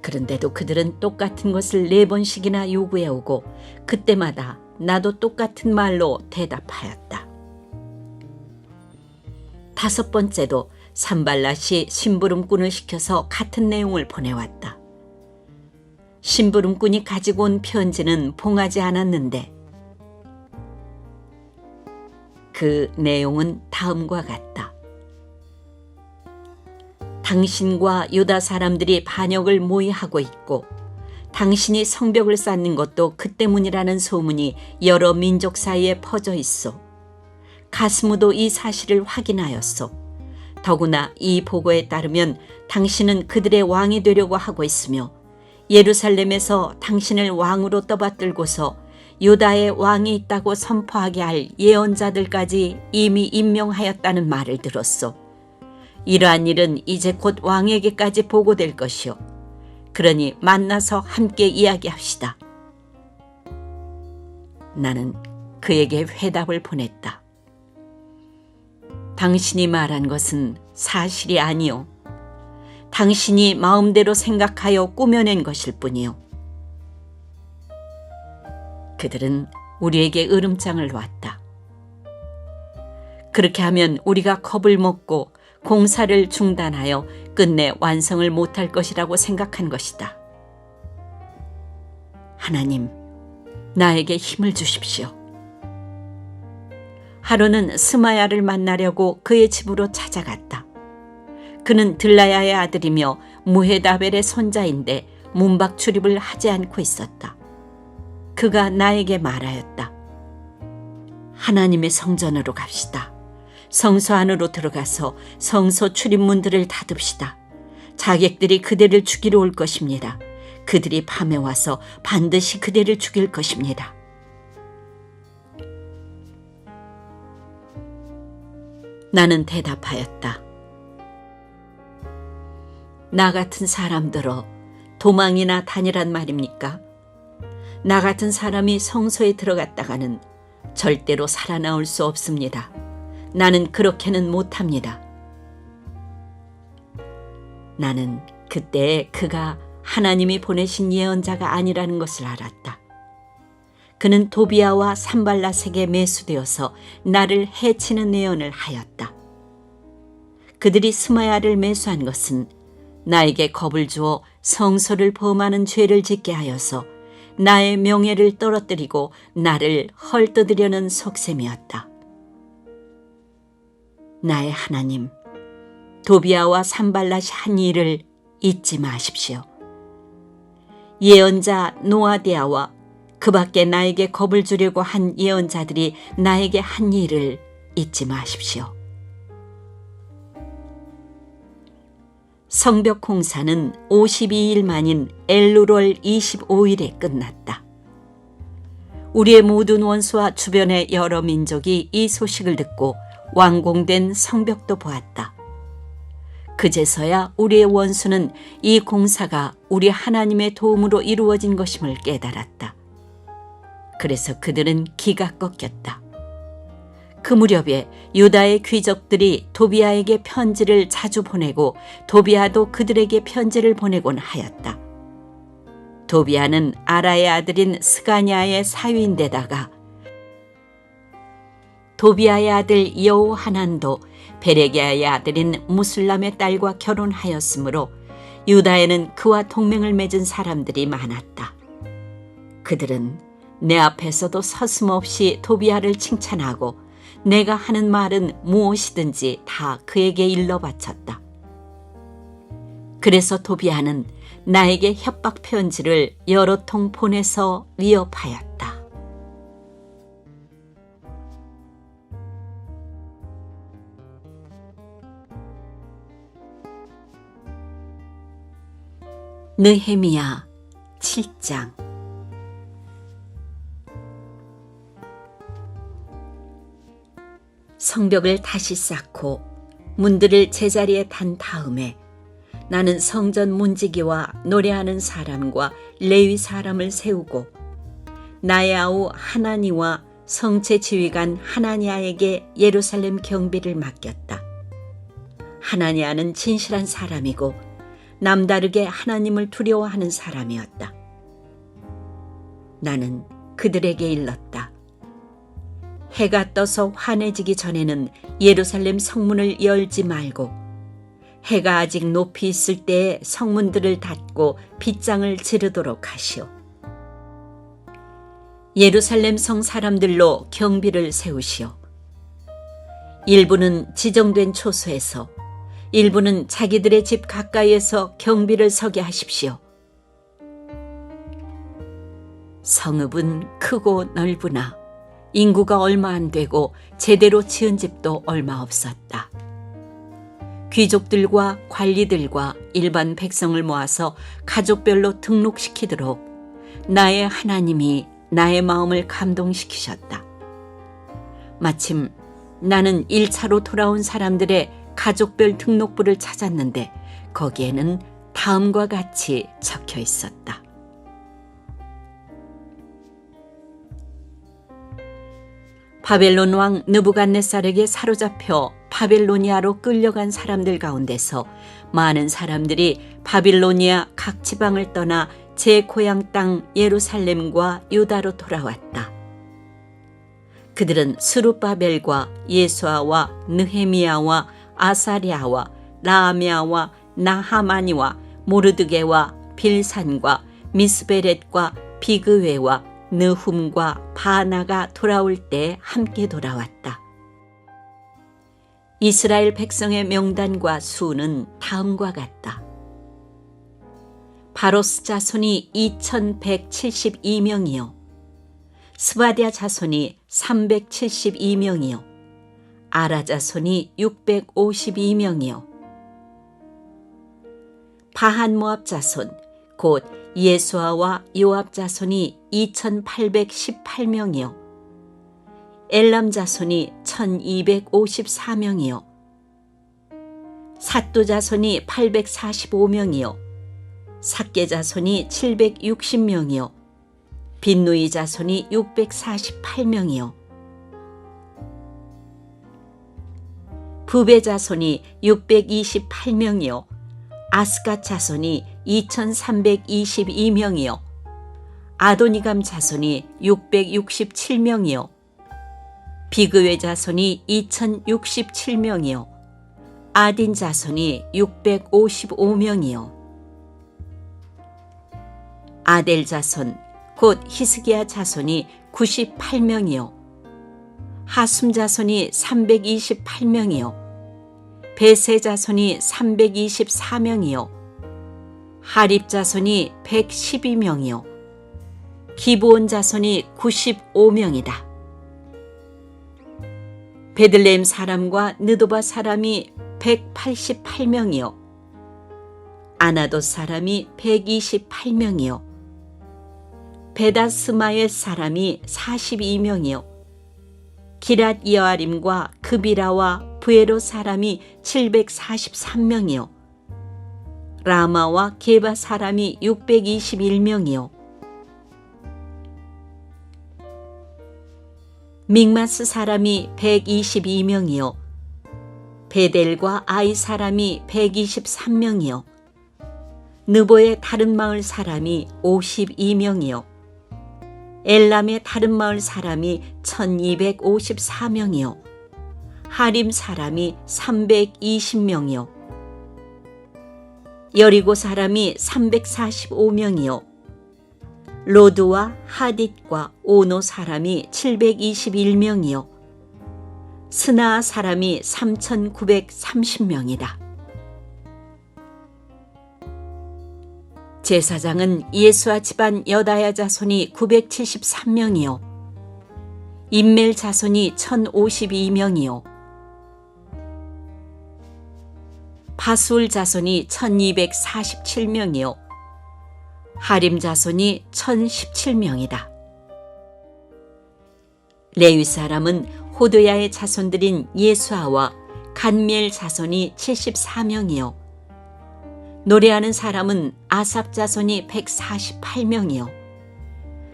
그런데도 그들은 똑같은 것을 4번씩이나 요구해오고 그때마다 나도 똑같은 말로 대답하였다. 5번째도 산발랏이 심부름꾼을 시켜서 같은 내용을 보내왔다. 심부름꾼이 가지고 온 편지는 봉하지 않았는데 그 내용은 다음과 같다. 당신과 유다 사람들이 반역을 모의하고 있고 당신이 성벽을 쌓는 것도 그 때문이라는 소문이 여러 민족 사이에 퍼져 있어. 가스무도 이 사실을 확인하였소. 더구나 이 보고에 따르면 당신은 그들의 왕이 되려고 하고 있으며 예루살렘에서 당신을 왕으로 떠받들고서 유다의 왕이 있다고 선포하게 할 예언자들까지 이미 임명하였다는 말을 들었소. 이러한 일은 이제 곧 왕에게까지 보고될 것이요. 그러니 만나서 함께 이야기합시다. 나는 그에게 회답을 보냈다. 당신이 말한 것은 사실이 아니요. 당신이 마음대로 생각하여 꾸며낸 것일 뿐이요. 그들은 우리에게 으름장을 놓았다. 그렇게 하면 우리가 겁을 먹고 공사를 중단하여 끝내 완성을 못할 것이라고 생각한 것이다. 하나님, 나에게 힘을 주십시오. 하루는 스마야를 만나려고 그의 집으로 찾아갔다. 그는 들라야의 아들이며 무헤다벨의 손자인데 문밖 출입을 하지 않고 있었다. 그가 나에게 말하였다. 하나님의 성전으로 갑시다. 성소 안으로 들어가서 성소 출입문들을 닫읍시다. 자객들이 그대를 죽이러 올 것입니다. 그들이 밤에 와서 반드시 그대를 죽일 것입니다. 나는 대답하였다. 나 같은 사람들어 도망이나 다니란 말입니까? 나 같은 사람이 성소에 들어갔다가는 절대로 살아나올 수 없습니다. 나는 그렇게는 못합니다. 나는 그때 그가 하나님이 보내신 예언자가 아니라는 것을 알았다. 그는 도비아와 산발라색에 매수되어서 나를 해치는 예언을 하였다. 그들이 스마야를 매수한 것은 나에게 겁을 주어 성소를 범하는 죄를 짓게 하여서 나의 명예를 떨어뜨리고 나를 헐뜯으려는 속셈이었다. 나의 하나님, 도비아와 산발랏이 한 일을 잊지 마십시오. 예언자 노아디아와 그 밖에 나에게 겁을 주려고 한 예언자들이 나에게 한 일을 잊지 마십시오. 성벽 공사는 52일 만인 엘루월 25일에 끝났다. 우리의 모든 원수와 주변의 여러 민족이 이 소식을 듣고 완공된 성벽도 보았다. 그제서야 우리의 원수는 이 공사가 우리 하나님의 도움으로 이루어진 것임을 깨달았다. 그래서 그들은 기가 꺾였다. 그 무렵에 유다의 귀족들이 도비아에게 편지를 자주 보내고 도비아도 그들에게 편지를 보내곤 하였다. 도비아는 아라의 아들인 스가냐의 사위인데다가 도비아의 아들 여호하난도 베레기야의 아들인 무슬람의 딸과 결혼하였으므로 유다에는 그와 동맹을 맺은 사람들이 많았다. 그들은 내 앞에서도 서슴없이 도비아를 칭찬하고 내가 하는 말은 무엇이든지 다 그에게 일러 바쳤다. 그래서 도비아는 나에게 협박 편지를 여러 통 보내서 위협하였다. 느헤미야 7장. 성벽을 다시 쌓고 문들을 제자리에 단 다음에 나는 성전 문지기와 노래하는 사람과 레위 사람을 세우고 나의 아우 하나니와 성체 지휘관 하나니아에게 예루살렘 경비를 맡겼다. 하나니아는 진실한 사람이고 남다르게 하나님을 두려워하는 사람이었다. 나는 그들에게 일렀다. 해가 떠서 환해지기 전에는 예루살렘 성문을 열지 말고 해가 아직 높이 있을 때에 성문들을 닫고 빗장을 지르도록 하시오. 예루살렘 성 사람들로 경비를 세우시오. 일부는 지정된 초소에서 일부는 자기들의 집 가까이에서 경비를 서게 하십시오. 성읍은 크고 넓으나 인구가 얼마 안 되고 제대로 지은 집도 얼마 없었다. 귀족들과 관리들과 일반 백성을 모아서 가족별로 등록시키도록 나의 하나님이 나의 마음을 감동시키셨다. 마침 나는 1차로 돌아온 사람들의 가족별 등록부를 찾았는데 거기에는 다음과 같이 적혀 있었다. 바벨론 왕 느부갓네살에게 사로잡혀 바벨로니아로 끌려간 사람들 가운데서 많은 사람들이 바빌로니아 각 지방을 떠나 제 고향 땅 예루살렘과 유다로 돌아왔다. 그들은 스룹바벨과 예수아와 느헤미야와 아사랴와 라아미아와 나하마니와 모르드게와 빌산과 미스베렛과 비그웨와 느훔과 바나가 돌아올 때 함께 돌아왔다. 이스라엘 백성의 명단과 수는 다음과 같다. 바로스 자손이 2172명이요 스바디아 자손이 372명이요 아라 자손이 652명이요 바한 모압 자손 곧 예수아와 요압 자손이 2818명이요 엘람 자손이 1254명이요 삿도 자손이 845명이요 삭게 자손이 760명이요 빈누이 자손이 648명이요 부베 자손이 628명이요 아스갓 자손이 2322명이요 아도니감 자손이 667명이요 비그웨 자손이 2067명이요 아딘 자손이 655명이요 아델 자손 곧 히스기야 자손이 98명이요 하숨 자손이 328명이요 베세 자손이 324명이요 하립 자손이 112명이요 기브온 자손이 95명이다. 베들레헴 사람과 느도바 사람이 188명이요 아나돗 사람이 128명이요 베다스마의 사람이 42명이요 기랏 여아림과 그비라와 부에로 사람이 743명이요 라마와 게바 사람이 621명이요 믹마스 사람이 122명이요 베델과 아이 사람이 123명이요 느보의 다른 마을 사람이 52명이요 엘람의 다른 마을 사람이 1254명이요 하림 사람이 320명이요 여리고 사람이 345명이요 로드와 하딧과 오노 사람이 721명이요 스나아 사람이 3930명이다. 제사장은 예수아 집안 여다야 자손이 973명이요 임멜 자손이 1052명이요 바술 자손이 1247명이요 하림 자손이 1017명이다. 레위 사람은 호도야의 자손들인 예수아와 간미엘 자손이 74명이요 노래하는 사람은 아삽 자손이 148명이요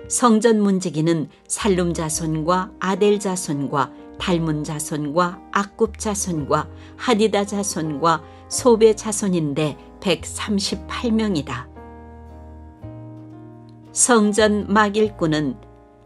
성전 문지기는 살룸 자손과 아델 자손과 달문 자손과 악굽 자손과 하디다 자손과 소베 자손인데 138명이다. 성전 막일꾼은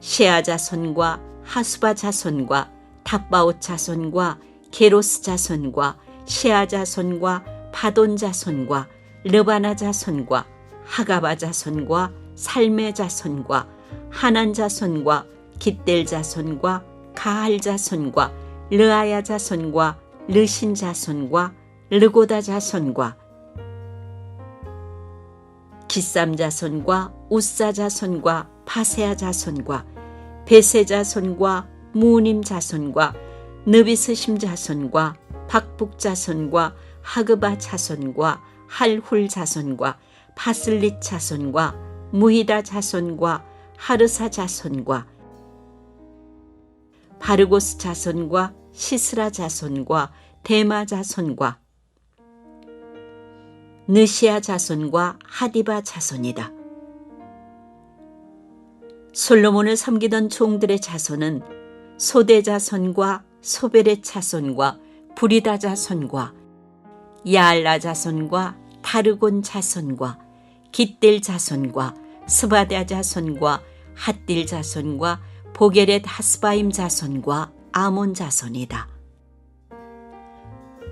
셰아 자손과 하수바 자손과 탑바옷 자손과 게로스 자손과 셰아 자손과 바돈 자손과 르바나 자손과 하가바 자손과 살메 자손과 하난 자손과 깃델 자손과 가할 자손과 르아야 자손과 르신 자손과 르고다 자손과 기삼 자손과 우사 자손과 파세아 자손과 베세 자손과 무님 자손과 느비스심 자손과 박북 자손과 하그바 자손과 할훌 자손과 파슬릿 자손과 무히다 자손과 하르사 자손과 바르고스 자손과 시스라 자손과 데마 자손과 느시아 자손과 하디바 자손이다. 솔로몬을 섬기던 종들의 자손은 소대 자손과 소베렛 자손과 부리다 자손과 야알라 자손과 다르곤 자손과 깃델 자손과 스바다 자손과 핫딜 자손과 보게렛 하스바임 자손과 아몬 자손이다.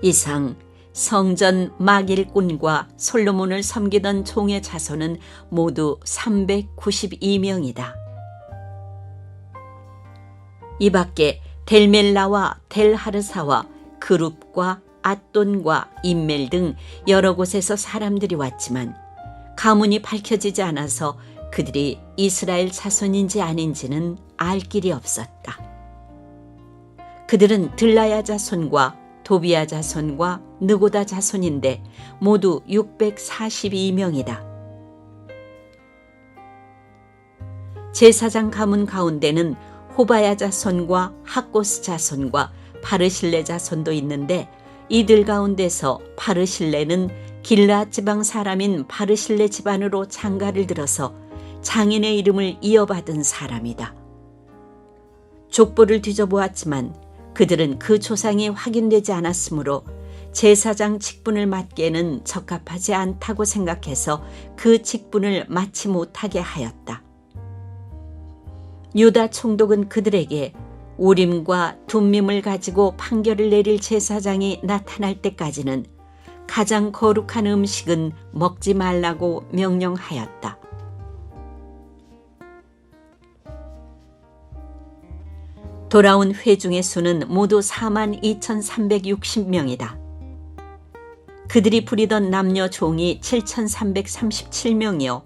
이상 성전 막일꾼과 솔로몬을 섬기던 종의 자손은 모두 392명이다. 이 밖에 델멜라와 델하르사와 그룹과 앗돈과 임멜 등 여러 곳에서 사람들이 왔지만 가문이 밝혀지지 않아서 그들이 이스라엘 자손인지 아닌지는 알 길이 없었다. 그들은 들라야 자손과 도비야 자손과 느고다 자손인데 모두 642명이다. 제사장 가문 가운데는 호바야 자손과 학고스 자손과 바르실레 자손도 있는데 이들 가운데서 바르실레는 길르앗 지방 사람인 바르실레 집안으로 장가를 들어서 장인의 이름을 이어받은 사람이다. 족보를 뒤져보았지만 그들은 그 조상이 확인되지 않았으므로 제사장 직분을 맡기에는 적합하지 않다고 생각해서 그 직분을 맡지 못하게 하였다. 유다 총독은 그들에게 우림과 둠밈을 가지고 판결을 내릴 제사장이 나타날 때까지는 가장 거룩한 음식은 먹지 말라고 명령하였다. 돌아온 회중의 수는 모두 42,360명이다. 그들이 부리던 남녀 종이 7,337명이요.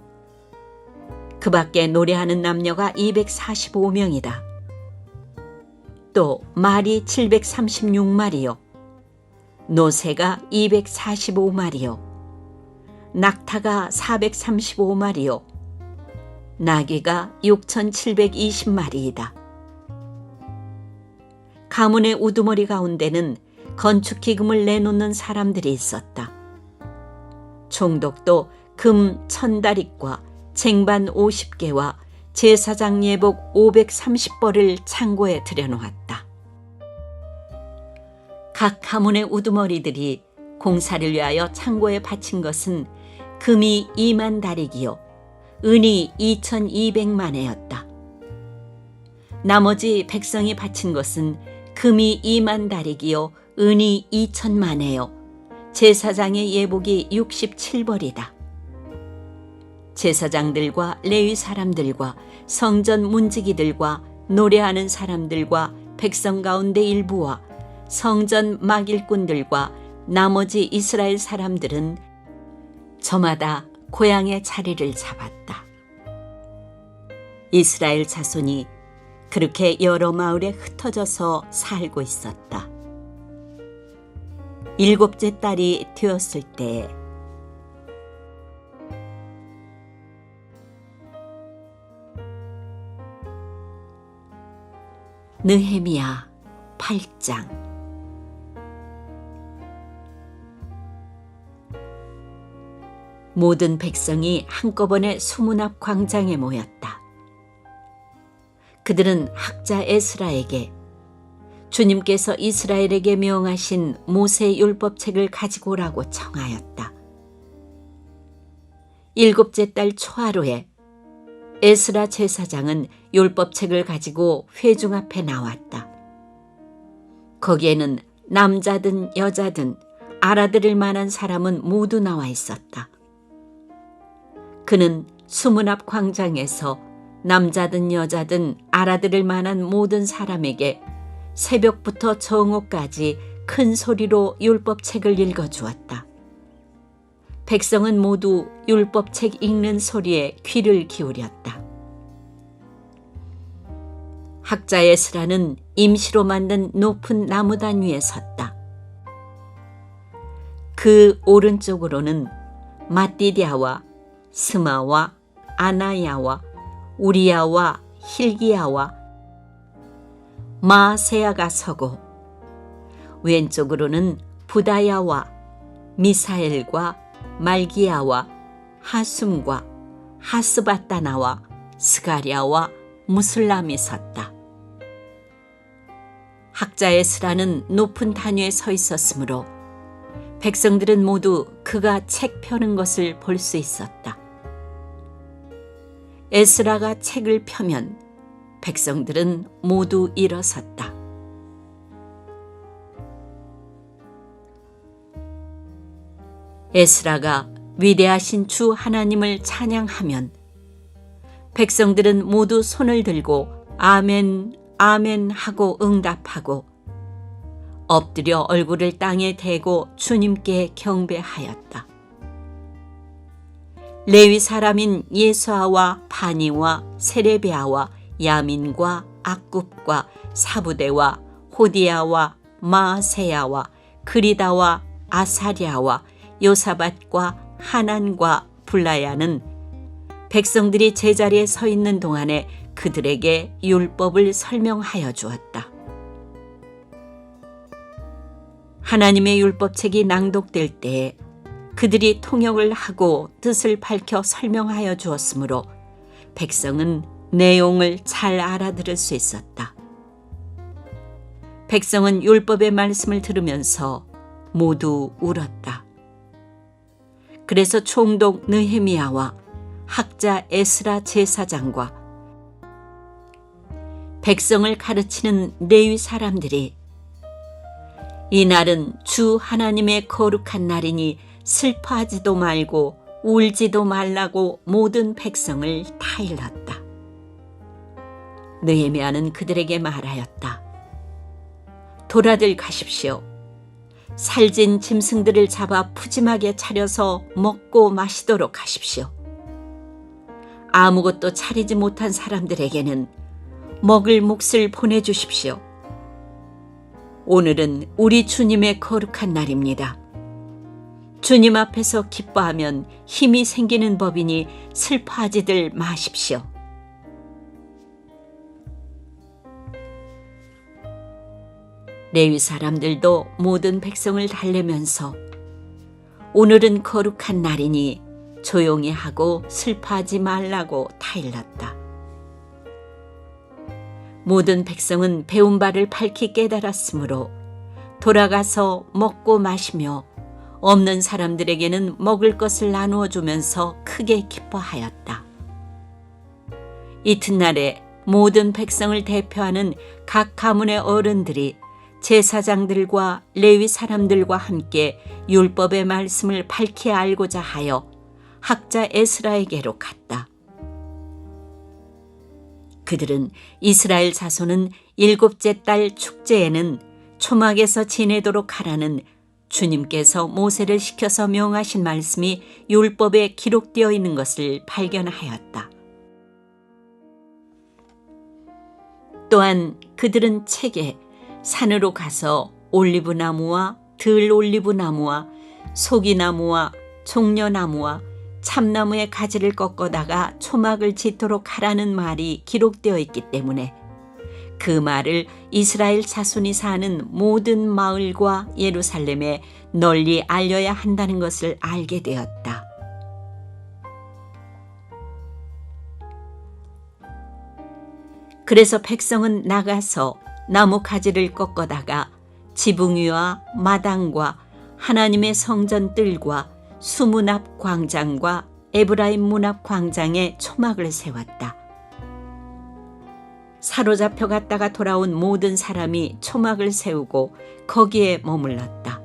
그 밖에 노래하는 남녀가 245명이다. 또 말이 736마리요. 노새가 245마리요. 낙타가 435마리요. 나귀가 6,720마리이다. 가문의 우두머리 가운데는 건축기금을 내놓는 사람들이 있었다. 총독도 금 1,000다릭과 쟁반 50개와 제사장 예복 530벌을 창고에 들여놓았다. 각 가문의 우두머리들이 공사를 위하여 창고에 바친 것은 금이 2만 다릭이요 은이 2,200만회였다. 나머지 백성이 바친 것은 금이 2만 다릭이요 은이 2,000만회요 제사장의 예복이 67벌이다. 제사장들과 레위 사람들과 성전 문지기들과 노래하는 사람들과 백성 가운데 일부와 성전 막일꾼들과 나머지 이스라엘 사람들은 저마다 고향의 자리를 잡았다. 이스라엘 자손이 그렇게 여러 마을에 흩어져서 살고 있었다. 7째 딸이 되었을 때 느헤미야 8장. 모든 백성이 한꺼번에 수문 앞 광장에 모였다. 그들은 학자 에스라에게 주님께서 이스라엘에게 명하신 모세 율법책을 가지고 오라고 청하였다. 7째 달 초하루에 에스라 제사장은 율법책을 가지고 회중 앞에 나왔다. 거기에는 남자든 여자든 알아들을 만한 사람은 모두 나와 있었다. 그는 수문 앞 광장에서 남자든 여자든 알아들을 만한 모든 사람에게 새벽부터 정오까지 큰 소리로 율법책을 읽어주었다. 백성은 모두 율법책 읽는 소리에 귀를 기울였다. 학자 에스라는 임시로 만든 높은 나무단 위에 섰다. 그 오른쪽으로는 마띠디아와 스마와 아나야와 우리야와 힐기야와 마세야가 서고, 왼쪽으로는 부다야와 미사엘과 말기야와 하숨과 하스바따나와 스가랴와 무술람이 섰다. 학자 에스라는 높은 단 위에 서 있었으므로 백성들은 모두 그가 책 펴는 것을 볼 수 있었다. 에스라가 책을 펴면 백성들은 모두 일어섰다. 에스라가 위대하신 주 하나님을 찬양하면 백성들은 모두 손을 들고 아멘, 아멘 하고 응답하고 엎드려 얼굴을 땅에 대고 주님께 경배하였다. 레위 사람인 예수아와 바니와 세레베아와 야민과 악굽과 사부대와 호디야와 마세야와 그리다와 아사랴와 요사밧과 하난과 블라야는 백성들이 제자리에 서 있는 동안에 그들에게 율법을 설명하여 주었다. 하나님의 율법책이 낭독될 때에 그들이 통역을 하고 뜻을 밝혀 설명하여 주었으므로 백성은 내용을 잘 알아들을 수 있었다. 백성은 율법의 말씀을 들으면서 모두 울었다. 그래서 총독 느헤미야와 학자 에스라 제사장과 백성을 가르치는 레위 사람들이 이날은 주 하나님의 거룩한 날이니 슬퍼하지도 말고 울지도 말라고 모든 백성을 다 일렀다. 느헤미야는 그들에게 말하였다. 돌아들 가십시오. 살진 짐승들을 잡아 푸짐하게 차려서 먹고 마시도록 하십시오. 아무것도 차리지 못한 사람들에게는 먹을 몫을 보내주십시오. 오늘은 우리 주님의 거룩한 날입니다. 주님 앞에서 기뻐하면 힘이 생기는 법이니 슬퍼하지들 마십시오. 레위 사람들도 모든 백성을 달래면서 오늘은 거룩한 날이니 조용히 하고 슬퍼하지 말라고 다 일렀다. 모든 백성은 배운 바를 밝히 깨달았으므로 돌아가서 먹고 마시며 없는 사람들에게는 먹을 것을 나누어 주면서 크게 기뻐하였다. 이튿날에 모든 백성을 대표하는 각 가문의 어른들이 제사장들과 레위 사람들과 함께 율법의 말씀을 밝히 알고자 하여 학자 에스라에게로 갔다. 그들은 이스라엘 자손은 7째 달 축제에는 초막에서 지내도록 하라는 주님께서 모세를 시켜서 명하신 말씀이 율법에 기록되어 있는 것을 발견하였다. 또한 그들은 책에 산으로 가서 올리브나무와 들올리브나무와 소기나무와 종려나무와 참나무의 가지를 꺾어다가 초막을 짓도록 하라는 말이 기록되어 있기 때문에 그 말을 이스라엘 자손이 사는 모든 마을과 예루살렘에 널리 알려야 한다는 것을 알게 되었다. 그래서 백성은 나가서 나무 가지를 꺾어다가 지붕 위와 마당과 하나님의 성전 뜰과 수문 앞 광장과 에브라임 문 앞 광장에 초막을 세웠다. 사로잡혀 갔다가 돌아온 모든 사람이 초막을 세우고 거기에 머물렀다.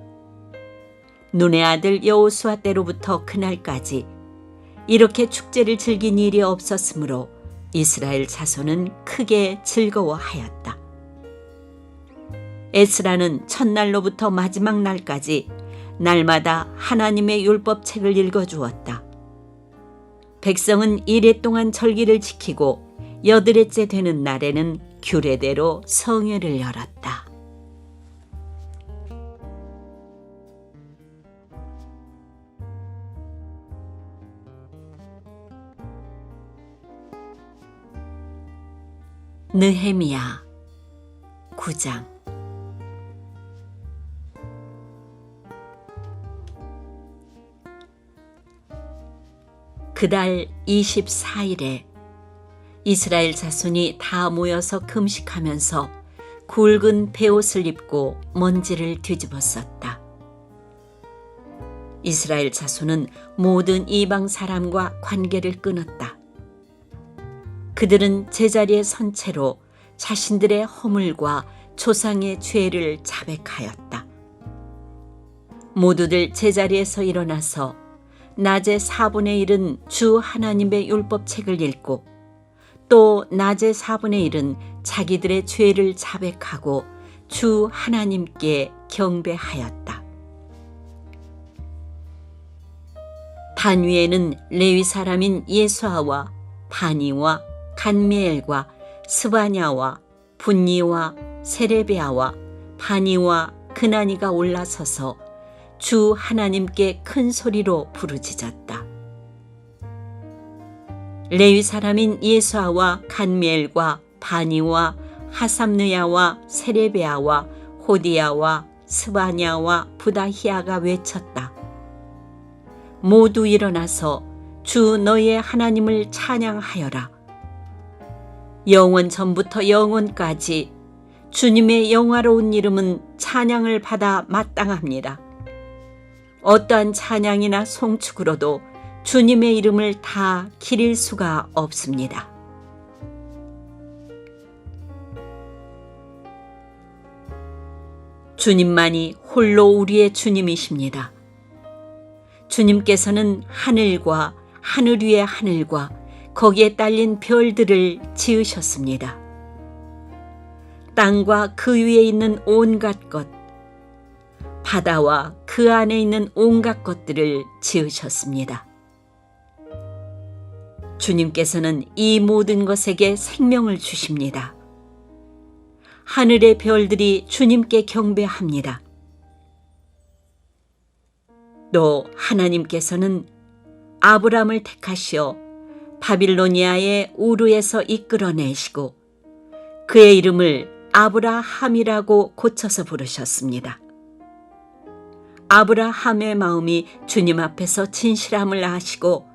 눈의 아들 여호수아 때로부터 그날까지 이렇게 축제를 즐긴 일이 없었으므로 이스라엘 자손은 크게 즐거워하였다. 에스라는 첫날로부터 마지막 날까지 날마다 하나님의 율법책을 읽어주었다. 백성은 이레 동안 절기를 지키고 여드레째 되는 날에는 규례대로 성회를 열었다. 느헤미야 9장. 그달 24일에 이스라엘 자손이 다 모여서 금식하면서 굵은 베옷을 입고 먼지를 뒤집었었다. 이스라엘 자손은 모든 이방 사람과 관계를 끊었다. 그들은 제자리에 선 채로 자신들의 허물과 조상의 죄를 자백하였다. 모두들 제자리에서 일어나서 낮의 4분의 1은 주 하나님의 율법책을 읽고 또 낮의 4분의 1은 자기들의 죄를 자백하고 주 하나님께 경배하였다. 반 위에는 레위 사람인 예수아와 바니와 간미엘과 스바냐와 분니와 세레베아와 바니와 그나니가 올라서서 주 하나님께 큰 소리로 부르짖었다. 레위 사람인 예수아와 간미엘과 바니와 하삼느야와 세레베아와 호디야와 스바냐와 부다히아가 외쳤다. 모두 일어나서 주 너의 하나님을 찬양하여라. 영원 전부터 영원까지 주님의 영화로운 이름은 찬양을 받아 마땅합니다. 어떠한 찬양이나 송축으로도 주님의 이름을 다 기릴 수가 없습니다. 주님만이 홀로 우리의 주님이십니다. 주님께서는 하늘과 하늘 위의 하늘과 거기에 딸린 별들을 지으셨습니다. 땅과 그 위에 있는 온갖 것, 바다와 그 안에 있는 온갖 것들을 지으셨습니다. 주님께서는 이 모든 것에게 생명을 주십니다. 하늘의 별들이 주님께 경배합니다. 또 하나님께서는 아브람을 택하시어 바빌로니아의 우르에서 이끌어내시고 그의 이름을 아브라함이라고 고쳐서 부르셨습니다. 아브라함의 마음이 주님 앞에서 진실함을 아시고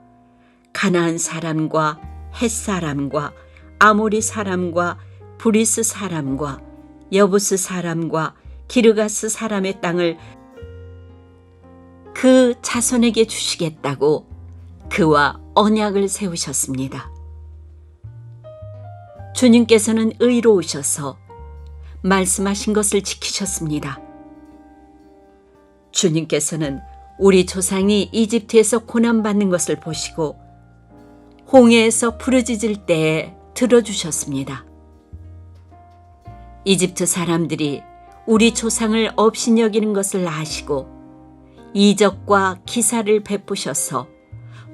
가나안 사람과 헷 사람과 아모리 사람과 브리스 사람과 여부스 사람과 기르가스 사람의 땅을 그 자손에게 주시겠다고 그와 언약을 세우셨습니다. 주님께서는 의로우셔서 말씀하신 것을 지키셨습니다. 주님께서는 우리 조상이 이집트에서 고난받는 것을 보시고 홍해에서 부르짖을 때에 들어주셨습니다. 이집트 사람들이 우리 조상을 업신여기는 것을 아시고 이적과 기사를 베푸셔서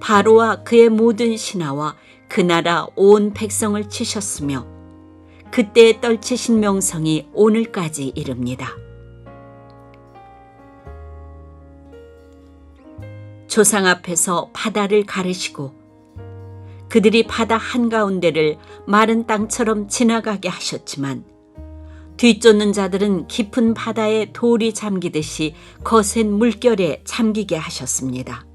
바로와 그의 모든 신하와 그 나라 온 백성을 치셨으며 그때에 떨치신 명성이 오늘까지 이릅니다. 조상 앞에서 바다를 가르시고 그들이 바다 한가운데를 마른 땅처럼 지나가게 하셨지만 뒤쫓는 자들은 깊은 바다에 돌이 잠기듯이 거센 물결에 잠기게 하셨습니다.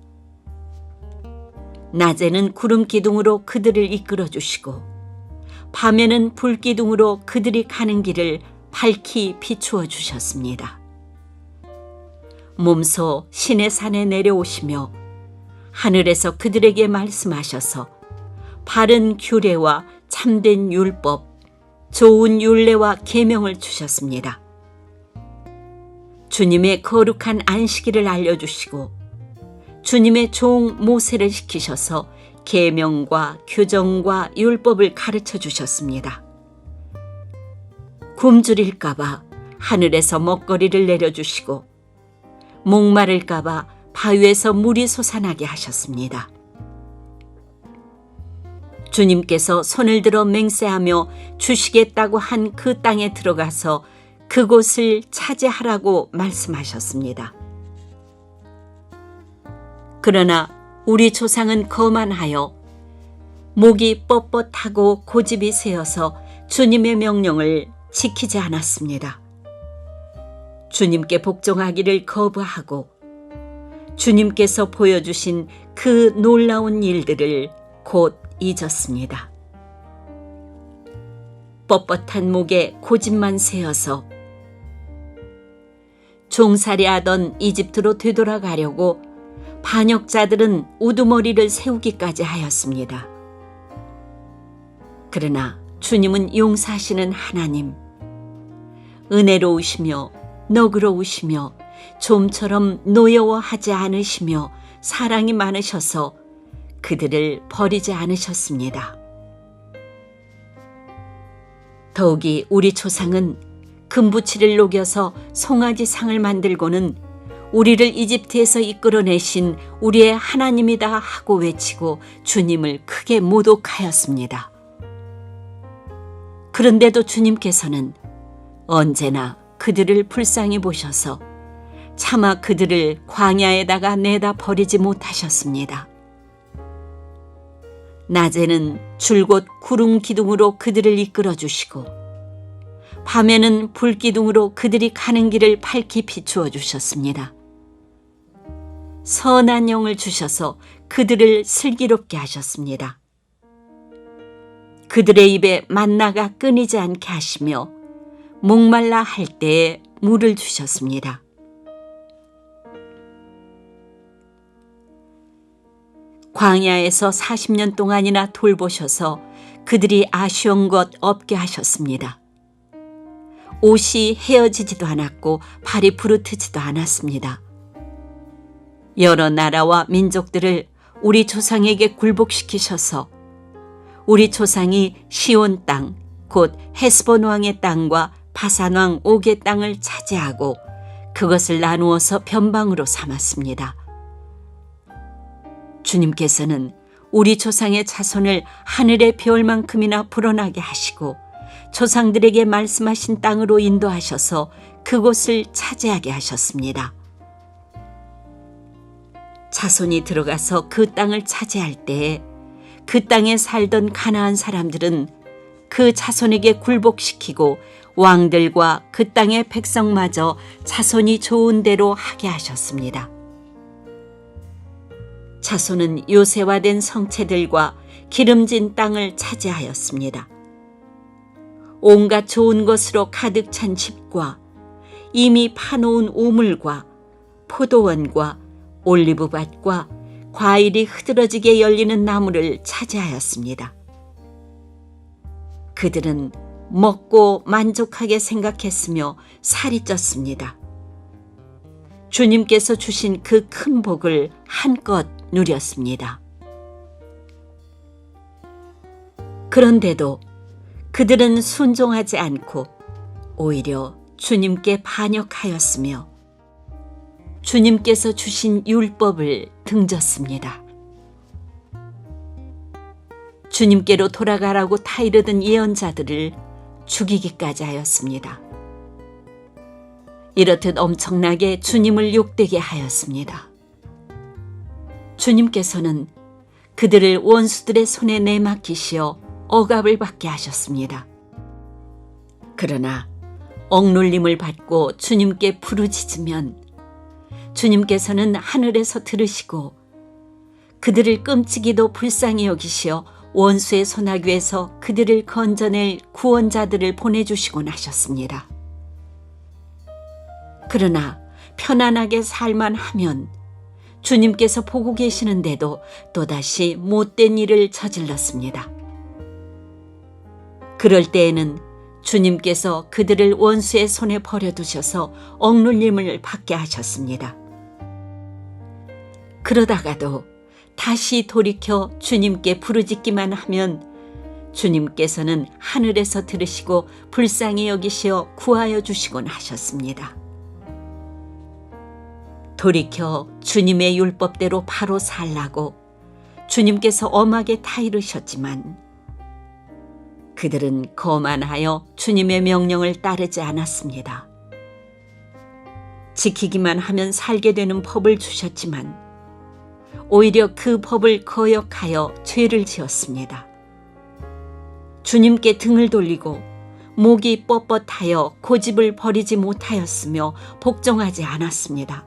낮에는 구름 기둥으로 그들을 이끌어 주시고 밤에는 불 기둥으로 그들이 가는 길을 밝히 비추어 주셨습니다. 몸소 신의 산에 내려오시며 하늘에서 그들에게 말씀하셔서 바른 규례와 참된 율법, 좋은 율례와 계명을 주셨습니다. 주님의 거룩한 안식일을 알려주시고 주님의 종 모세를 시키셔서 계명과 규정과 율법을 가르쳐 주셨습니다. 굶주릴까 봐 하늘에서 먹거리를 내려주시고 목마를까봐 바위에서 물이 솟아나게 하셨습니다. 주님께서 손을 들어 맹세하며 주시겠다고 한 그 땅에 들어가서 그곳을 차지하라고 말씀하셨습니다. 그러나 우리 조상은 거만하여 목이 뻣뻣하고 고집이 세어서 주님의 명령을 지키지 않았습니다. 주님께 복종하기를 거부하고 주님께서 보여주신 그 놀라운 일들을 곧 잊었습니다. 뻣뻣한 목에 고집만 세어서 종살이하던 이집트로 되돌아가려고 반역자들은 우두머리를 세우기까지 하였습니다. 그러나 주님은 용서하시는 하나님, 은혜로우시며 너그러우시며 좀처럼 노여워하지 않으시며 사랑이 많으셔서 그들을 버리지 않으셨습니다. 더욱이 우리 조상은 금부치를 녹여서 송아지상을 만들고는 우리를 이집트에서 이끌어내신 우리의 하나님이다 하고 외치고 주님을 크게 모독하였습니다. 그런데도 주님께서는 언제나 그들을 불쌍히 보셔서 차마 그들을 광야에다가 내다 버리지 못하셨습니다. 낮에는 줄곧 구름 기둥으로 그들을 이끌어 주시고 밤에는 불기둥으로 그들이 가는 길을 밝히 비추어 주셨습니다. 선한 영을 주셔서 그들을 슬기롭게 하셨습니다. 그들의 입에 만나가 끊이지 않게 하시며 목말라 할 때에 물을 주셨습니다. 광야에서 40년 동안이나 돌보셔서 그들이 아쉬운 것 없게 하셨습니다. 옷이 헤어지지도 않았고 발이 부르트지도 않았습니다. 여러 나라와 민족들을 우리 조상에게 굴복시키셔서 우리 조상이 시온 땅, 곧 헤스본 왕의 땅과 바산 왕 옥의 땅을 차지하고 그것을 나누어서 변방으로 삼았습니다. 주님께서는 우리 조상의 자손을 하늘의 별만큼이나 불어나게 하시고 조상들에게 말씀하신 땅으로 인도하셔서 그곳을 차지하게 하셨습니다. 자손이 들어가서 그 땅을 차지할 때에 그 땅에 살던 가나안 사람들은 그 자손에게 굴복시키고 왕들과 그 땅의 백성마저 자손이 좋은 대로 하게 하셨습니다. 자손은 요새화된 성체들과 기름진 땅을 차지하였습니다. 온갖 좋은 것으로 가득 찬 집과 이미 파놓은 우물과 포도원과 올리브밭과 과일이 흐드러지게 열리는 나무를 차지하였습니다. 그들은 먹고 만족하게 생각했으며 살이 쪘습니다. 주님께서 주신 그 큰 복을 한껏 누렸습니다. 그런데도 그들은 순종하지 않고 오히려 주님께 반역하였으며 주님께서 주신 율법을 등졌습니다. 주님께로 돌아가라고 타이르던 예언자들을 죽이기까지 하였습니다. 이렇듯 엄청나게 주님을 욕되게 하였습니다. 주님께서는 그들을 원수들의 손에 내맡기시어 억압을 받게 하셨습니다. 그러나 억눌림을 받고 주님께 부르짖으면 주님께서는 하늘에서 들으시고 그들을 끔찍이도 불쌍히 여기시어 원수의 소나귀에서 그들을 건져낼 구원자들을 보내주시곤 하셨습니다. 그러나 편안하게 살만 하면 주님께서 보고 계시는데도 또다시 못된 일을 저질렀습니다. 그럴 때에는 주님께서 그들을 원수의 손에 버려두셔서 억눌림을 받게 하셨습니다. 그러다가도 다시 돌이켜 주님께 부르짖기만 하면 주님께서는 하늘에서 들으시고 불쌍히 여기시어 구하여 주시곤 하셨습니다. 돌이켜 주님의 율법대로 바로 살라고 주님께서 엄하게 타이르셨지만 그들은 거만하여 주님의 명령을 따르지 않았습니다. 지키기만 하면 살게 되는 법을 주셨지만 오히려 그 법을 거역하여 죄를 지었습니다. 주님께 등을 돌리고 목이 뻣뻣하여 고집을 버리지 못하였으며 복종하지 않았습니다.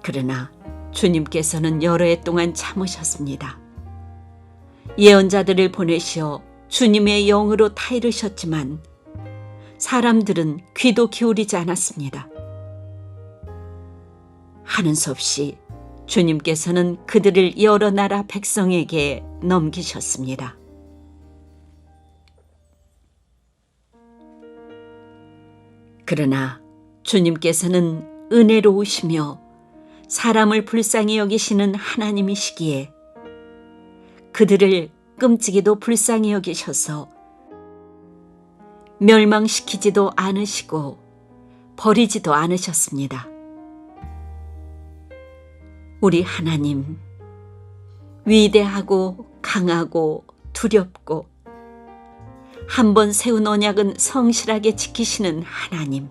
그러나 주님께서는 여러 해 동안 참으셨습니다. 예언자들을 보내시어 주님의 영으로 타이르셨지만 사람들은 귀도 기울이지 않았습니다. 하는 수 없이 주님께서는 그들을 여러 나라 백성에게 넘기셨습니다. 그러나 주님께서는 은혜로우시며 사람을 불쌍히 여기시는 하나님이시기에 그들을 끔찍이도 불쌍히 여기셔서 멸망시키지도 않으시고 버리지도 않으셨습니다. 우리 하나님, 위대하고 강하고 두렵고 한 번 세운 언약은 성실하게 지키시는 하나님.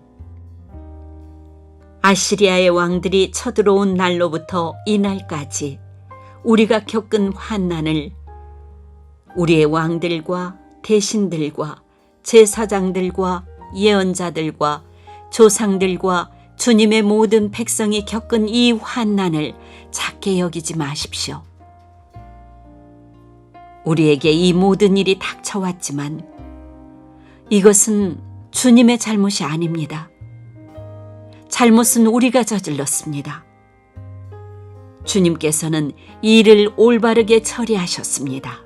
아시리아의 왕들이 쳐들어온 날로부터 이날까지 우리가 겪은 환난을 우리의 왕들과 대신들과 제사장들과 예언자들과 조상들과 주님의 모든 백성이 겪은 이 환난을 작게 여기지 마십시오. 우리에게 이 모든 일이 닥쳐왔지만 이것은 주님의 잘못이 아닙니다. 잘못은 우리가 저질렀습니다. 주님께서는 이 일을 올바르게 처리하셨습니다.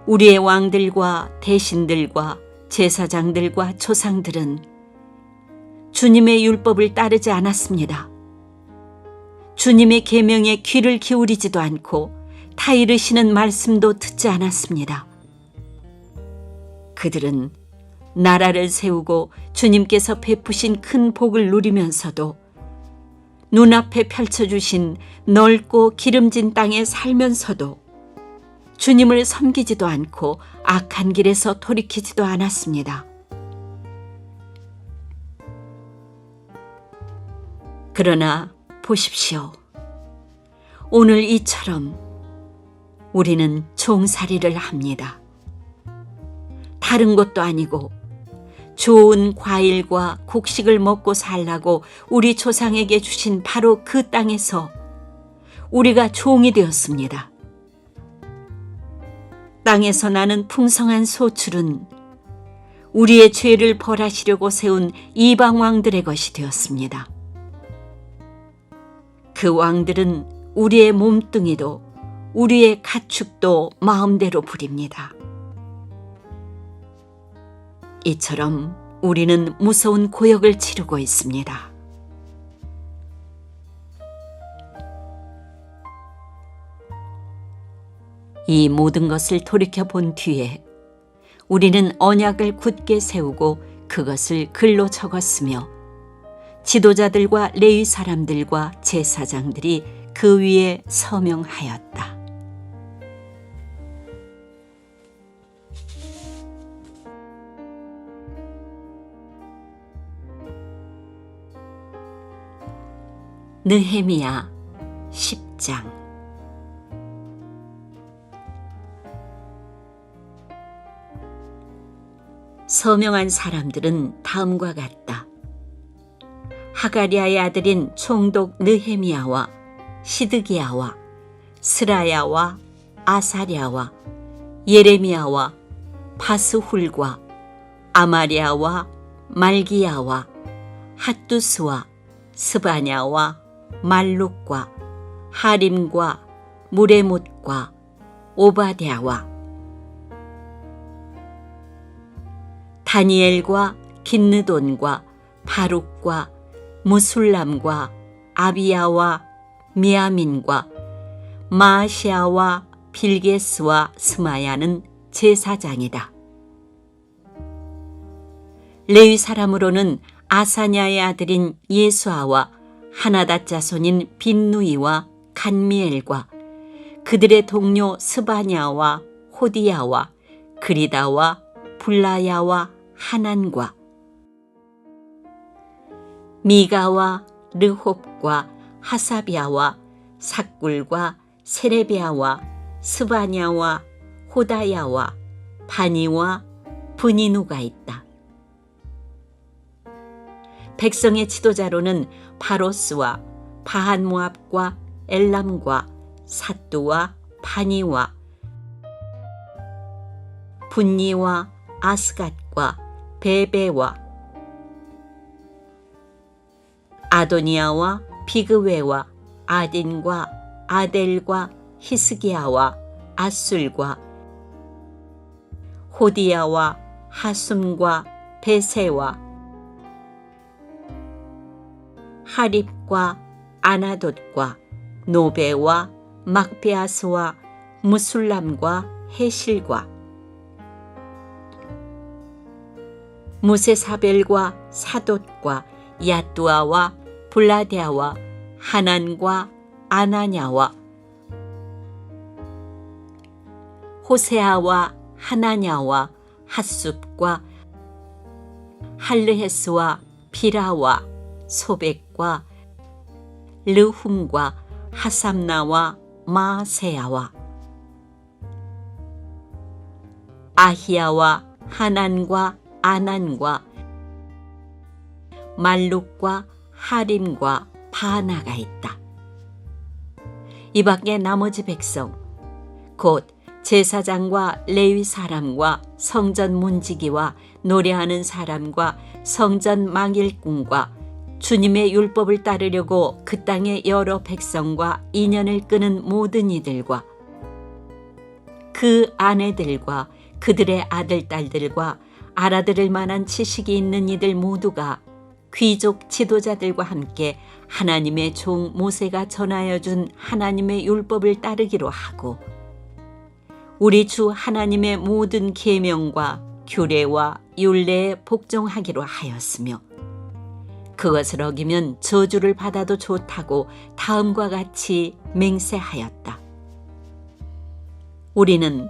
우리의 왕들과 대신들과 제사장들과 조상들은 주님의 율법을 따르지 않았습니다. 주님의 계명에 귀를 기울이지도 않고 타이르시는 말씀도 듣지 않았습니다. 그들은 나라를 세우고 주님께서 베푸신 큰 복을 누리면서도 눈앞에 펼쳐주신 넓고 기름진 땅에 살면서도 주님을 섬기지도 않고 악한 길에서 돌이키지도 않았습니다. 그러나 보십시오. 오늘 이처럼 우리는 종살이를 합니다. 다른 것도 아니고 좋은 과일과 곡식을 먹고 살라고 우리 조상에게 주신 바로 그 땅에서 우리가 종이 되었습니다. 땅에서 나는 풍성한 소출은 우리의 죄를 벌하시려고 세운 이방 왕들의 것이 되었습니다. 그 왕들은 우리의 몸뚱이도 우리의 가축도 마음대로 부립니다. 이처럼 우리는 무서운 고역을 치르고 있습니다. 이 모든 것을 돌이켜본 뒤에 우리는 언약을 굳게 세우고 그것을 글로 적었으며 지도자들과 레위 사람들과 제사장들이 그 위에 서명하였다. 느헤미야 10장. 서명한 사람들은 다음과 같다. 하가리아의 아들인 총독 느헤미야와 시드기야와 스라야와 아사랴와 예레미야와 바스훌과 아마랴와 말기야와 핫두스와 스바냐와 말룩과 하림과 무레못과 오바댜와 다니엘과 긴느돈과 바룩과 무술람과 아비야와 미야민과 마아시아와 빌게스와 스마야는 제사장이다. 레위 사람으로는 아사냐의 아들인 예수아와 하나닷 자손인 빈누이와 간미엘과 그들의 동료 스바냐와 호디야와 그리다와 불라야와 하난과 미가와 르홉과 하사비아와 삭굴과 세레비아와 스바냐와 호다야와 바니와 브니누가 있다. 백성의 지도자로는 바로스와 바한모압과 엘람과 삿두와 바니와 분니와 아스갓과 베베와 아도니아와 비그웨와 아딘과 아델과 히스기야와 아술과 호디야와 하숨과 베세와 하립과 아나돗과 노베와 막베아스와 무술람과 헤실과 무세사벨과 사돗과 야뚜아와 블라데아와 하난과 아나냐와 호세아와 하나냐와 핫숲과 할르헤스와 비라와 소백과 르훔과 하삼나와 마세야와 아히야와 하난과 아난과 말룩과 하림과 바나가 있다. 이 밖에 나머지 백성 곧 제사장과 레위 사람과 성전 문지기와 노래하는 사람과 성전 망일꾼과 주님의 율법을 따르려고 그 땅의 여러 백성과 인연을 끄는 모든 이들과 그 아내들과 그들의 아들, 딸들과 알아들을 만한 지식이 있는 이들 모두가 귀족 지도자들과 함께 하나님의 종 모세가 전하여 준 하나님의 율법을 따르기로 하고 우리 주 하나님의 모든 계명과 규례와 율례에 복종하기로 하였으며 그것을 어기면 저주를 받아도 좋다고 다음과 같이 맹세하였다. 우리는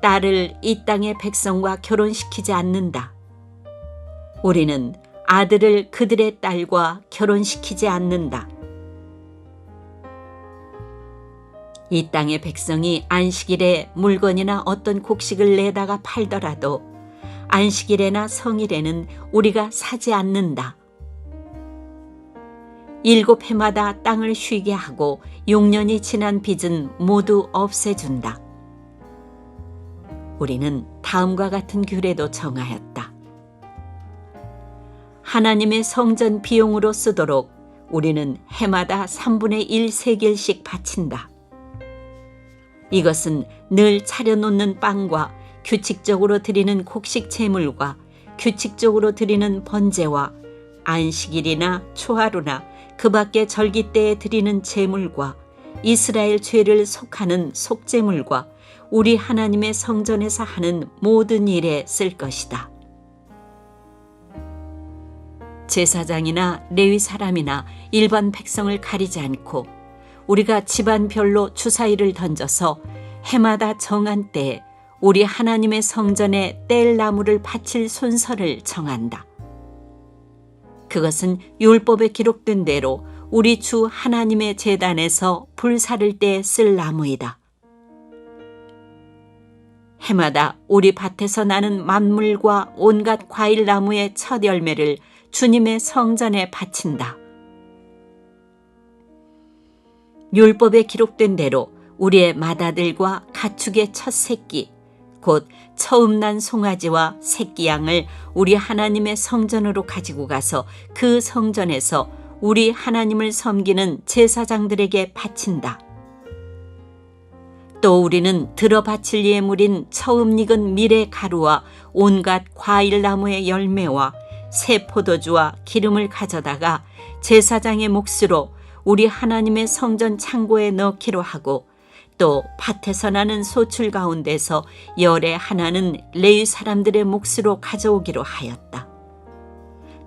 딸을 이 땅의 백성과 결혼시키지 않는다. 우리는 아들을 그들의 딸과 결혼시키지 않는다. 이 땅의 백성이 안식일에 물건이나 어떤 곡식을 내다가 팔더라도 안식일에나 성일에는 우리가 사지 않는다. 7해마다 땅을 쉬게 하고 6년이 지난 빚은 모두 없애준다. 우리는 다음과 같은 규례도 정하였다. 하나님의 성전 비용으로 쓰도록 우리는 해마다 3분의 1 세겔씩 바친다. 이것은 늘 차려놓는 빵과 규칙적으로 드리는 곡식 제물과 규칙적으로 드리는 번제와 안식일이나 초하루나 그 밖에 절기 때에 드리는 제물과 이스라엘 죄를 속하는 속제물과 우리 하나님의 성전에서 하는 모든 일에 쓸 것이다. 제사장이나 레위 사람이나 일반 백성을 가리지 않고 우리가 집안별로 주사위를 던져서 해마다 정한 때에 우리 하나님의 성전에 뗄 나무를 바칠 순서를 정한다. 그것은 율법에 기록된 대로 우리 주 하나님의 제단에서 불 사를 때 쓸 나무이다. 해마다 우리 밭에서 나는 만물과 온갖 과일 나무의 첫 열매를 주님의 성전에 바친다. 율법에 기록된 대로 우리의 맏아들과 가축의 첫 새끼, 곧 처음 난 송아지와 새끼 양을 우리 하나님의 성전으로 가지고 가서 그 성전에서 우리 하나님을 섬기는 제사장들에게 바친다. 또 우리는 들어 바칠 예물인 처음 익은 밀의 가루와 온갖 과일나무의 열매와 새 포도주와 기름을 가져다가 제사장의 몫으로 우리 하나님의 성전 창고에 넣기로 하고 또 밭에서 나는 소출 가운데서 열의 하나는 레위 사람들의 몫으로 가져오기로 하였다.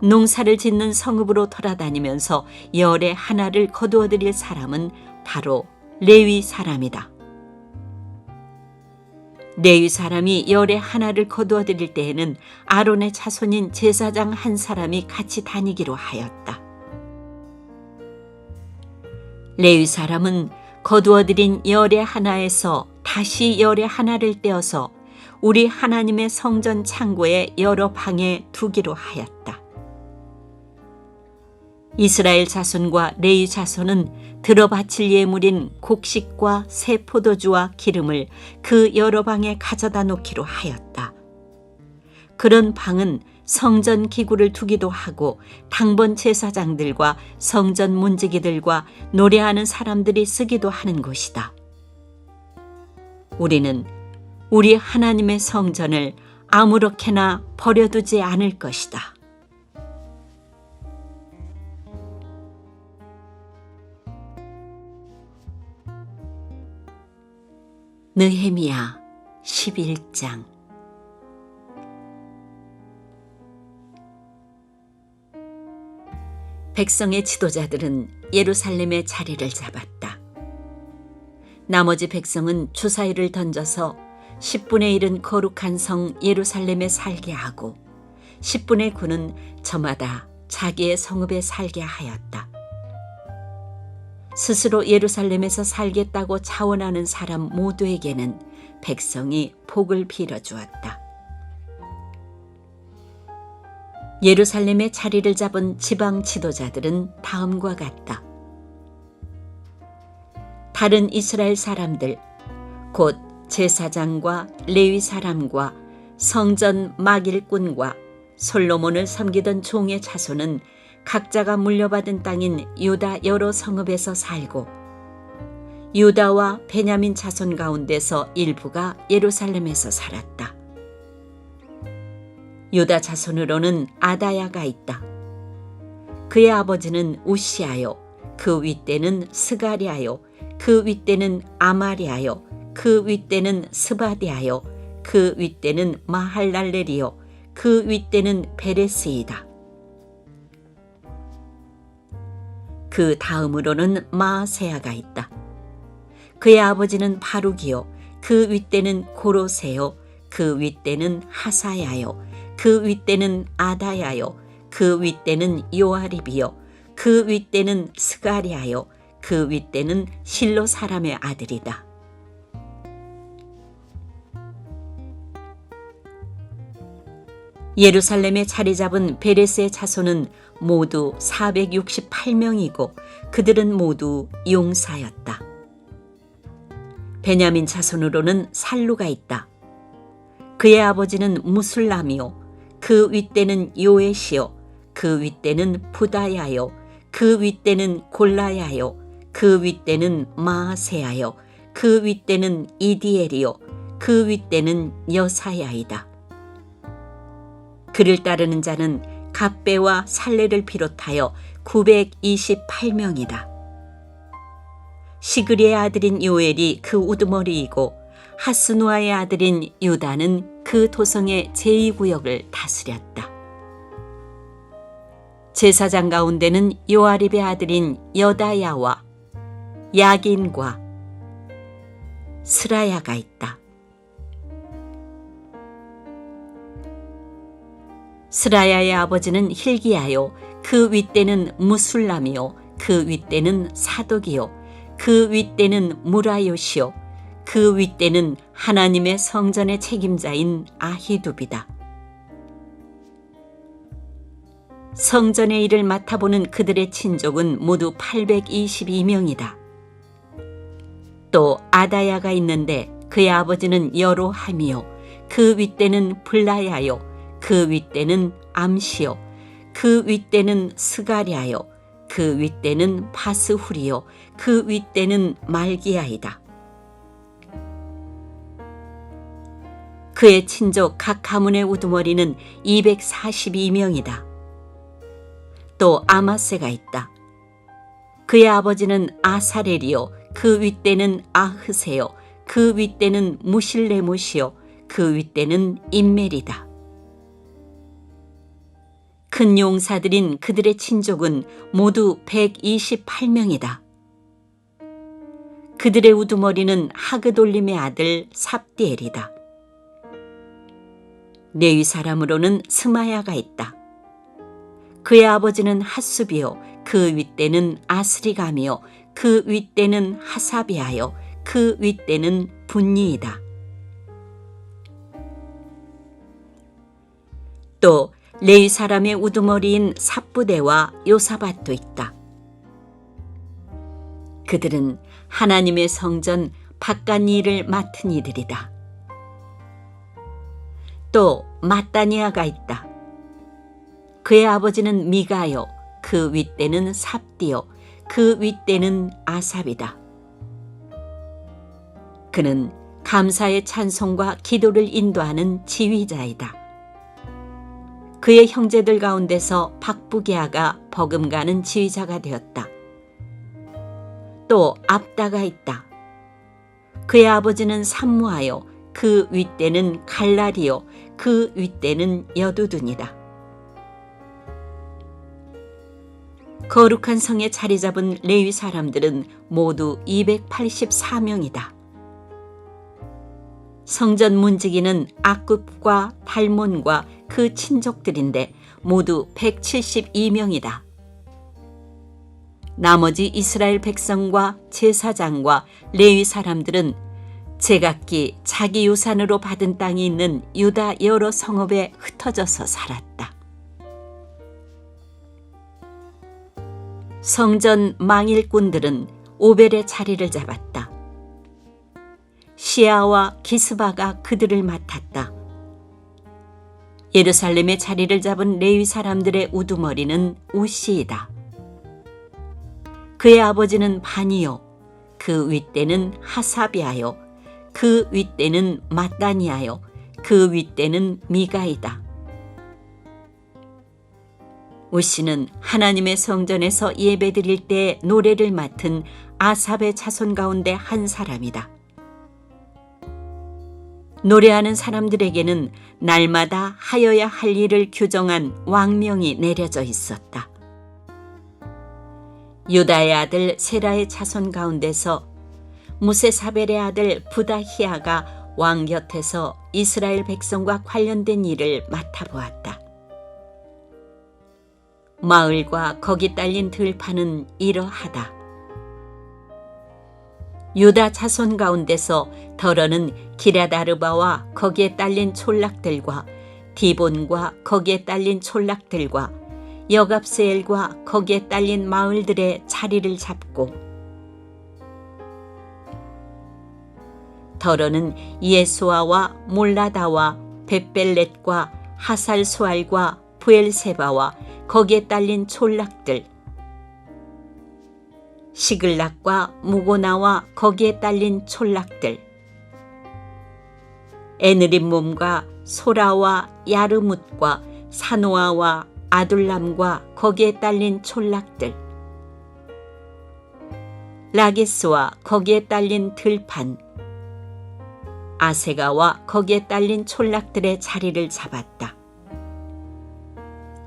농사를 짓는 성읍으로 돌아다니면서 열의 하나를 거두어 드릴 사람은 바로 레위 사람이다. 레위 사람이 열의 하나를 거두어 드릴 때에는 아론의 자손인 제사장 한 사람이 같이 다니기로 하였다. 레위 사람은 거두어 드린 열의 하나에서 다시 열의 하나를 떼어서 우리 하나님의 성전 창고의 여러 방에 두기로 하였다. 이스라엘 자손과 레위 자손은 들어 바칠 예물인 곡식과 새 포도주와 기름을 그 여러 방에 가져다 놓기로 하였다. 그런 방은 성전 기구를 두기도 하고 당번 제사장들과 성전 문지기들과 노래하는 사람들이 쓰기도 하는 곳이다. 우리는 우리 하나님의 성전을 아무렇게나 버려두지 않을 것이다. 느헤미야 11장. 백성의 지도자들은 예루살렘에 자리를 잡았다. 나머지 백성은 주사위를 던져서 10분의 1은 거룩한 성 예루살렘에 살게 하고 10분의 9는 저마다 자기의 성읍에 살게 하였다. 스스로 예루살렘에서 살겠다고 자원하는 사람 모두에게는 백성이 복을 빌어주었다. 예루살렘에 자리를 잡은 지방 지도자들은 다음과 같다. 다른 이스라엘 사람들, 곧 제사장과 레위 사람과 성전 막일꾼과 솔로몬을 섬기던 종의 자손은 각자가 물려받은 땅인 유다 여러 성읍에서 살고 유다와 베냐민 자손 가운데서 일부가 예루살렘에서 살았다. 유다 자손으로는 아다야가 있다. 그의 아버지는 우시아요, 그 윗대는 스가리아요, 그 윗대는 아마리아요, 그 윗대는 스바디아요, 그 윗대는 마할랄렐이요, 그 윗대는 베레스이다. 그 다음으로는 마아세야가 있다. 그의 아버지는 바룩이요, 그 윗대는 고로세요, 그 윗대는 하사야요, 그 윗대는 아다야요, 그 윗대는 요아립이요, 그 윗대는 스가리아요, 그 윗대는 실로 사람의 아들이다. 예루살렘에 자리 잡은 베레스의 자손은 모두 468명이고 그들은 모두 용사였다. 베냐민 자손으로는 살루가 있다. 그의 아버지는 무술람이요, 그 윗대는 요에시요, 그 윗대는 부다야요, 그 윗대는 골라야요, 그 윗대는 마아세야요, 그 윗대는 이디엘이요, 그 윗대는 여사야이다. 그를 따르는 자는 갑배와 살레를 비롯하여 928명이다. 시그리의 아들인 요엘이 그 우두머리이고 하스누아의 아들인 유다는 그 도성의 제2구역을 다스렸다. 제사장 가운데는 요아립의 아들인 여다야와 야긴과 스라야가 있다. 스라야의 아버지는 힐기야요, 그 윗대는 무술람이요, 그 윗대는 사독이요, 그 윗대는 무라요시요, 그 윗대는 하나님의 성전의 책임자인 아히둡이다. 성전의 일을 맡아보는 그들의 친족은 모두 822명이다. 또 아다야가 있는데 그의 아버지는 여로함이요, 그 윗대는 블라야요, 그 윗대는 암시요, 그 윗대는 스가랴요, 그 윗대는 바스후리요, 그 윗대는 말기야이다. 그의 친족 각 가문의 우두머리는 242명이다. 또 아마세가 있다. 그의 아버지는 아사렐이요, 그 윗대는 아흐세요. 그 윗대는 무실레못이요. 그 윗대는 임멜이다. 큰 용사들인 그들의 친족은 모두 128명이다. 그들의 우두머리는 하그돌림의 아들 삽디엘이다. 레위 사람으로는 스마야가 있다. 그의 아버지는 핫수비요. 그 윗대는 아스리감이요. 그 윗대는 하사비하여 그 윗대는 분니이다. 또 레위 사람의 우두머리인 삽부대와 요사밭도 있다. 그들은 하나님의 성전 바깥 일을 맡은 이들이다. 또 마따니아가 있다. 그의 아버지는 미가요. 그 윗대는 삽디요. 그 윗대는 아삽이다. 그는 감사의 찬송과 기도를 인도하는 지휘자이다. 그의 형제들 가운데서 박부게아가 버금가는 지휘자가 되었다. 또 압다가 있다. 그의 아버지는 삼무하여 그 윗대는 갈라리요. 그 윗대는 여두둔이다. 거룩한 성에 자리 잡은 레위 사람들은 모두 284명이다. 성전 문지기는 아굽과 달몬과 그 친족들인데 모두 172명이다. 나머지 이스라엘 백성과 제사장과 레위 사람들은 제각기 자기 유산으로 받은 땅이 있는 유다 여러 성읍에 흩어져서 살았다. 성전 망일꾼들은 오벨의 자리를 잡았다. 시아와 기스바가 그들을 맡았다. 예루살렘의 자리를 잡은 레위 사람들의 우두머리는 우시이다. 그의 아버지는 바니요. 그 윗대는 하사비하여 그 윗대는 마따니아요. 그 윗대는 미가이다. 우시는 하나님의 성전에서 예배드릴 때 노래를 맡은 아삽의 자손 가운데 한 사람이다. 노래하는 사람들에게는 날마다 하여야 할 일을 규정한 왕명이 내려져 있었다. 유다의 아들 세라의 자손 가운데서 무세사벨의 아들 부다히아가 왕 곁에서 이스라엘 백성과 관련된 일을 맡아보았다. 마을과 거기 딸린 들판은 이러하다. 유다 자손 가운데서 더러는 기럇아르바와 거기에 딸린 촌락들과 디본과 거기에 딸린 촌락들과 여갑세엘과 거기에 딸린 마을들의 자리를 잡고, 더러는 예수아와 몰라다와 벳벨렛과 하살수알과 부엘세바와 거기에 딸린 촌락들, 시글락과 무고나와 거기에 딸린 촌락들, 에느림몸과 소라와 야르뭇과 사노아와 아둘람과 거기에 딸린 촌락들, 라게스와 거기에 딸린 들판, 아세가와 거기에 딸린 촌락들의 자리를 잡았다.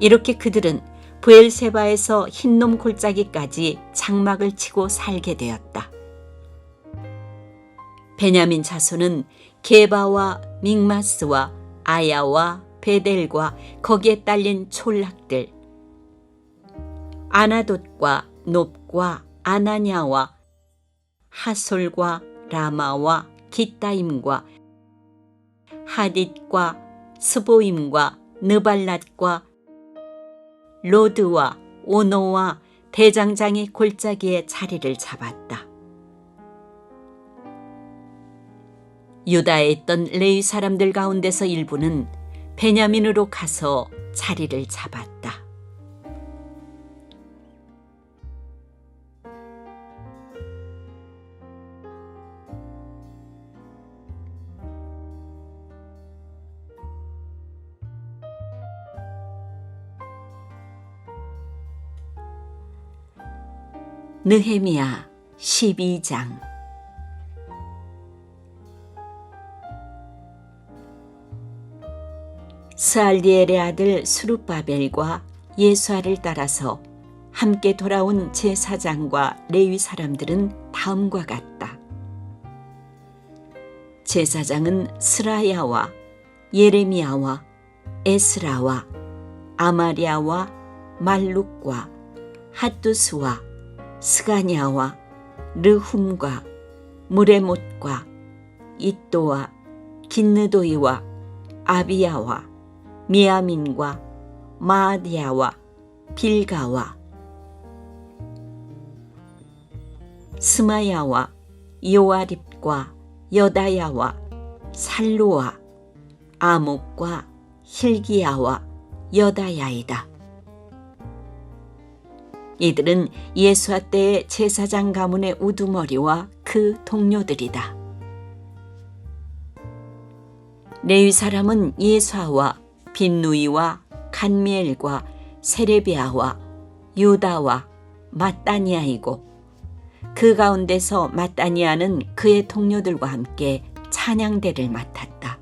이렇게 그들은 부엘세바에서 흰놈 골짜기까지 장막을 치고 살게 되었다. 베냐민 자손은 게바와 믹마스와 아야와 베델과 거기에 딸린 촌락들, 아나돗과 놉과 아나냐와 하솔과 라마와 기타임과 하딧과 스보임과 느발랏과 로드와 오노와 대장장이 골짜기에 자리를 잡았다. 유다에 있던 레위 사람들 가운데서 일부는 베냐민으로 가서 자리를 잡았다. 느헤미야 12장. 스알디엘의 아들 스룹바벨과 예수아를 따라서 함께 돌아온 제사장과 레위 사람들은 다음과 같다. 제사장은 스라야와 예레미야와 에스라와 아마리아와 말룩과 핫두스와 스가냐와 르훔과 무레못과 이또와 긴느도이와 아비야와 미야민과 마아디야와 빌가와 스마야와 요아립과 여다야와 살루와 아목과 힐기야와 여다야이다. 이들은 예수아 때의 제사장 가문의 우두머리와 그 동료들이다. 레위 사람은 예수아와 빈누이와 간미엘과 세레비아와 유다와 마따니아이고, 그 가운데서 마따니아는 그의 동료들과 함께 찬양대를 맡았다.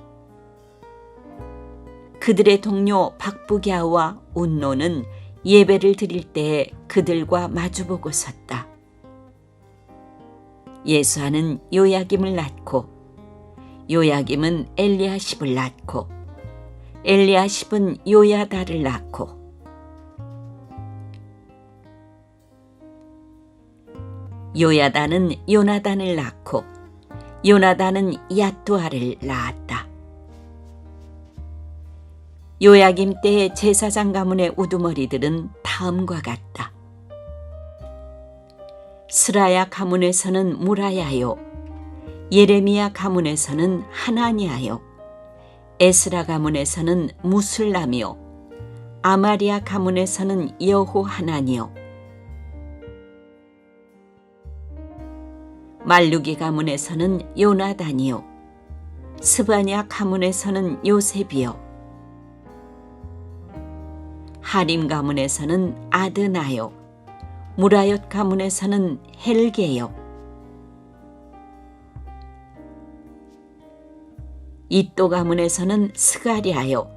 그들의 동료 박부갸와 운노는 예배를 드릴 때에 그들과 마주보고 섰다. 예수아는 요야김을 낳고, 요야김은 엘리야십을 낳고, 엘리야십은 요야다를 낳고, 요야다는 요나단을 낳고, 요나단은 야뚜아를 낳았다. 요야김 때의 제사장 가문의 우두머리들은 다음과 같다. 스라야 가문에서는 무라야요, 예레미야 가문에서는 하나니아요, 에스라 가문에서는 무술람이요, 아마리아 가문에서는 여호하나니요, 말루기 가문에서는 요나단이요, 스바냐 가문에서는 요셉이요, 하림 가문에서는 아드나요, 무라옅 가문에서는 헬게요, 이또 가문에서는 스가랴요,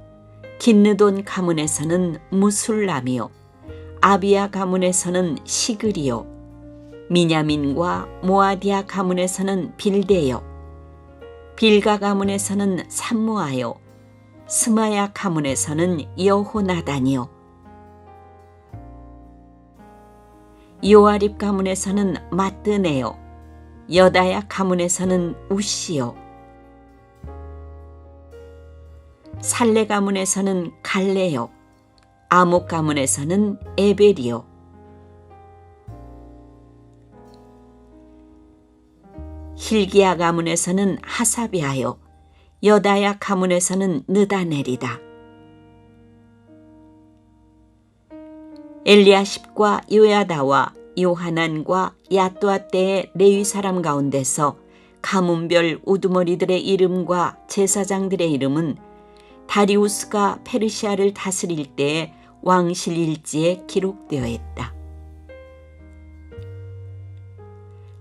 긴느돈 가문에서는 무술람이요, 아비야 가문에서는 시그리요, 미냐민과 모아디아 가문에서는 빌데요, 빌가 가문에서는 삼무아요, 스마야 가문에서는 여호나단이요, 요아립 가문에서는 마뜨네요, 여다야 가문에서는 우시요, 살레 가문에서는 갈레요, 아목 가문에서는 에벨이요, 힐기야 가문에서는 하사비아요, 여다야 가문에서는 느다넬이다. 엘리야십과 요야다와 요하난과 야뚜아 때의 레위 사람 가운데서 가문별 우두머리들의 이름과 제사장들의 이름은 다리우스가 페르시아를 다스릴 때의 왕실 일지에 기록되어 있다.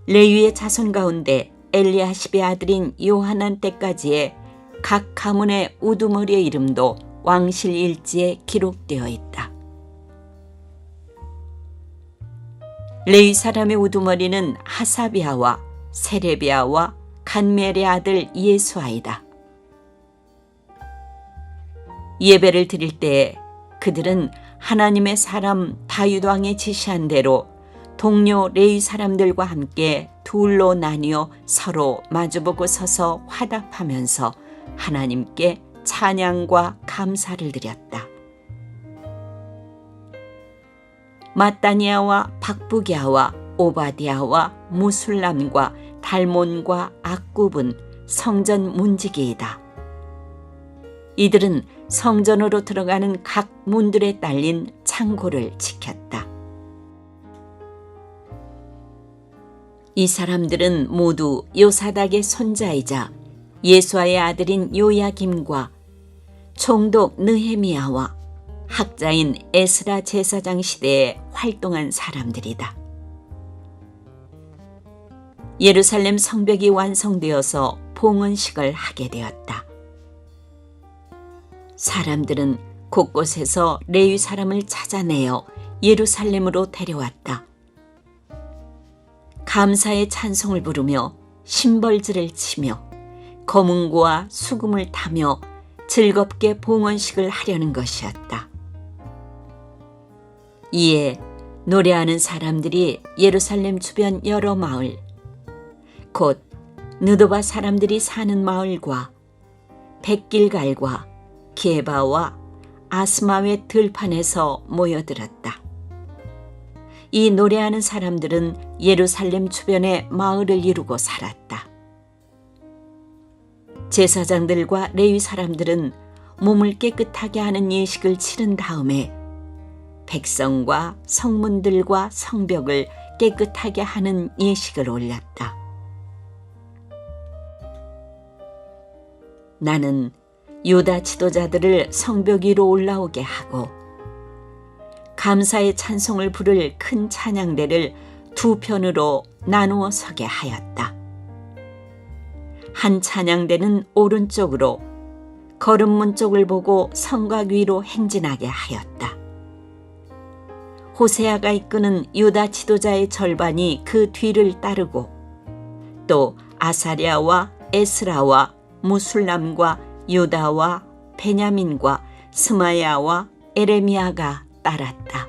레위의 자손 가운데 엘리야십의 아들인 요하난 때까지의 각 가문의 우두머리의 이름도 왕실 일지에 기록되어 있다. 레위 사람의 우두머리는 하사비아와 세레비아와 간멜의 아들 예수아이다. 예배를 드릴 때에 그들은 하나님의 사람 다윗 왕의 지시한 대로 동료 레위 사람들과 함께 둘로 나뉘어 서로 마주보고 서서 화답하면서 하나님께 찬양과 감사를 드렸다. 마따니아와 박부갸와 오바디아와 무술람과 달몬과 악굽은 성전 문지기이다. 이들은 성전으로 들어가는 각 문들에 딸린 창고를 지켰다. 이 사람들은 모두 요사닥의 손자이자 예수아의 아들인 요야김과 총독 느헤미야와 학자인 에스라 제사장 시대에 활동한 사람들이다. 예루살렘 성벽이 완성되어서 봉헌식을 하게 되었다. 사람들은 곳곳에서 레위 사람을 찾아내어 예루살렘으로 데려왔다. 감사의 찬송을 부르며 심벌즈를 치며 검은고와 수금을 타며 즐겁게 봉헌식을 하려는 것이었다. 이에 노래하는 사람들이 예루살렘 주변 여러 마을, 곧 느도바 사람들이 사는 마을과 백길갈과 게바와 아스마웻 들판에서 모여들었다. 이 노래하는 사람들은 예루살렘 주변의 마을을 이루고 살았다. 제사장들과 레위 사람들은 몸을 깨끗하게 하는 예식을 치른 다음에 백성과 성문들과 성벽을 깨끗하게 하는 예식을 올렸다. 나는 유다 지도자들을 성벽 위로 올라오게 하고 감사의 찬송을 부를 큰 찬양대를 두 편으로 나누어 서게 하였다. 한 찬양대는 오른쪽으로 거름문 쪽을 보고 성곽 위로 행진하게 하였다. 호세아가 이끄는 유다 지도자의 절반이 그 뒤를 따르고 또 아사랴와 에스라와 무술람과 유다와 베냐민과 스마야와 에레미야가 따랐다.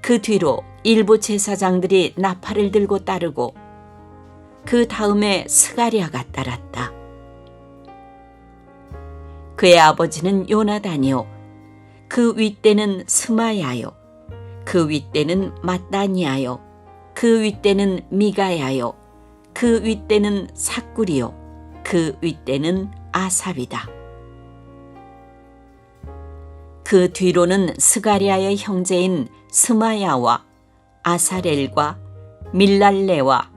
그 뒤로 일부 제사장들이 나팔을 들고 따르고 그 다음에 스가랴가 따랐다. 그의 아버지는 요나단이요, 그 윗대는 스마야요, 그 윗대는 mat단이야요, 그 윗대는 미가야요, 그 윗대는 삭구리요, 그 윗대는 아삽이다. 그 뒤로는 스가랴의 형제인 스마야와 아사렐과 밀랄레와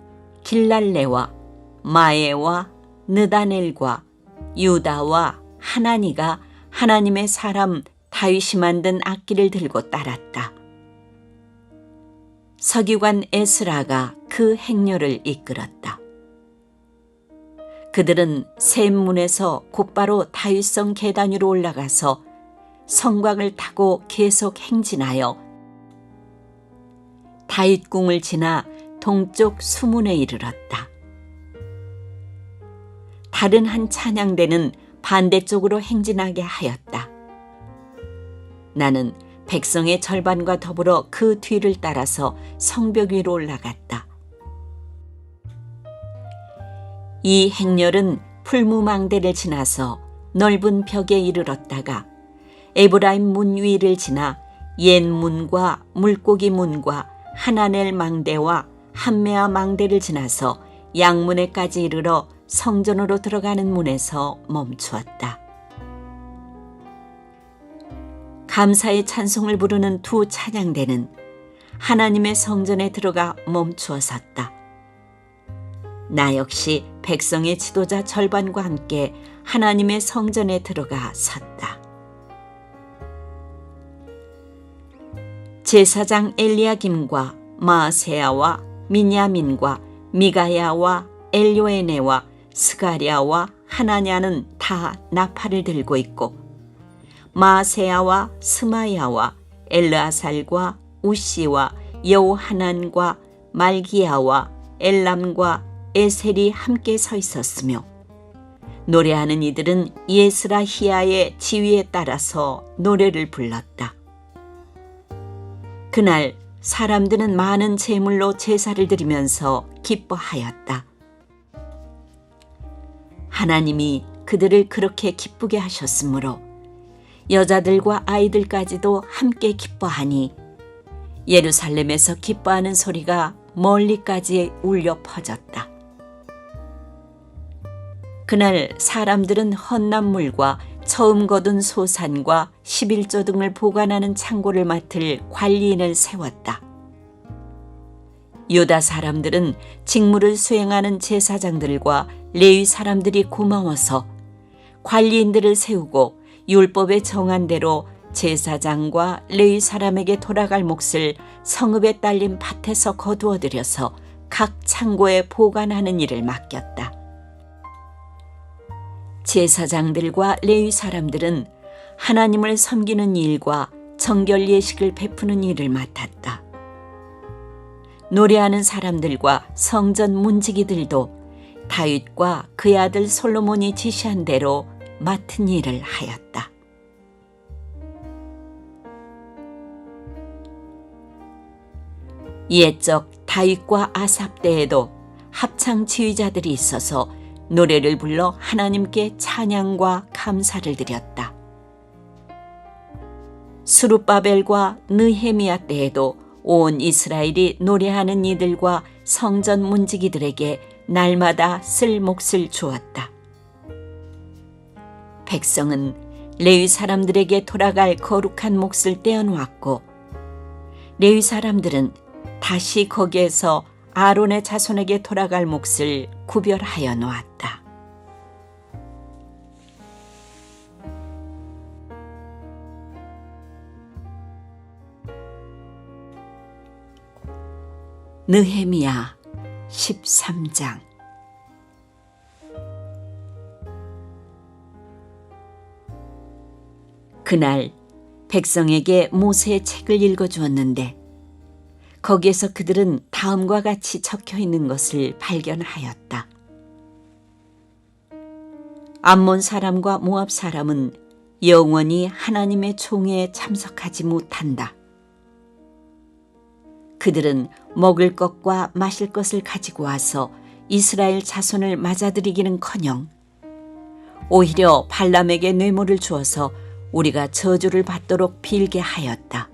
길랄레와 마에와 느다넬과 유다와 하나니가 하나님의 사람 다윗이 만든 악기를 들고 따랐다. 서기관 에스라가 그 행렬을 이끌었다. 그들은 샘문에서 곧바로 다윗성 계단 위로 올라가서 성곽을 타고 계속 행진하여 다윗궁을 지나 동쪽 수문에 이르렀다. 다른 한 찬양대는 반대쪽으로 행진하게 하였다. 나는 백성의 절반과 더불어 그 뒤를 따라서 성벽 위로 올라갔다. 이 행렬은 풀무망대를 지나서 넓은 벽에 이르렀다가 에브라임 문 위를 지나 옛문과 물고기 문과 하나넬 망대와 함메아 망대를 지나서 양문에까지 이르러 성전으로 들어가는 문에서 멈추었다. 감사의 찬송을 부르는 두 찬양대는 하나님의 성전에 들어가 멈추어 섰다. 나 역시 백성의 지도자 절반과 함께 하나님의 성전에 들어가 섰다. 제사장 엘리야김과 마아세야와 미냐민과 미가야와 엘요에네와 스가랴와 하나냐는 다 나팔을 들고 있고 마아세야와 스마야와 엘르아살과 우시와 여호하난과 말기야와 엘람과 에셀이 함께 서 있었으며 노래하는 이들은 예스라히야의 지휘에 따라서 노래를 불렀다. 그날 사람들은 많은 제물로 제사를 드리면서 기뻐하였다. 하나님이 그들을 그렇게 기쁘게 하셨으므로 여자들과 아이들까지도 함께 기뻐하니 예루살렘에서 기뻐하는 소리가 멀리까지 울려 퍼졌다. 그날 사람들은 헌납물과 처음 거둔 소산과 11조 등을 보관하는 창고를 맡을 관리인을 세웠다. 유다 사람들은 직무를 수행하는 제사장들과 레위 사람들이 고마워서 관리인들을 세우고 율법에 정한 대로 제사장과 레위 사람에게 돌아갈 몫을 성읍에 딸린 밭에서 거두어들여서 각 창고에 보관하는 일을 맡겼다. 제사장들과 레위 사람들은 하나님을 섬기는 일과 정결 예식을 베푸는 일을 맡았다. 노래하는 사람들과 성전 문지기들도 다윗과 그의 아들 솔로몬이 지시한 대로 맡은 일을 하였다. 옛적 다윗과 아삽 때에도 합창 지휘자들이 있어서 노래를 불러 하나님께 찬양과 감사를 드렸다. 스룹바벨과 느헤미야 때에도 온 이스라엘이 노래하는 이들과 성전 문지기들에게 날마다 쓸 몫을 주었다. 백성은 레위 사람들에게 돌아갈 거룩한 몫을 떼어놓았고 레위 사람들은 다시 거기에서 아론의 자손에게 돌아갈 몫을 구별하여 놓았다. 느헤미야 13장. 그날 백성에게 모세의 책을 읽어주었는데 거기에서 그들은 다음과 같이 적혀 있는 것을 발견하였다. 암몬 사람과 모압 사람은 영원히 하나님의 총회에 참석하지 못한다. 그들은 먹을 것과 마실 것을 가지고 와서 이스라엘 자손을 맞아들이기는커녕 오히려 발람에게 뇌물을 주어서 우리가 저주를 받도록 빌게 하였다.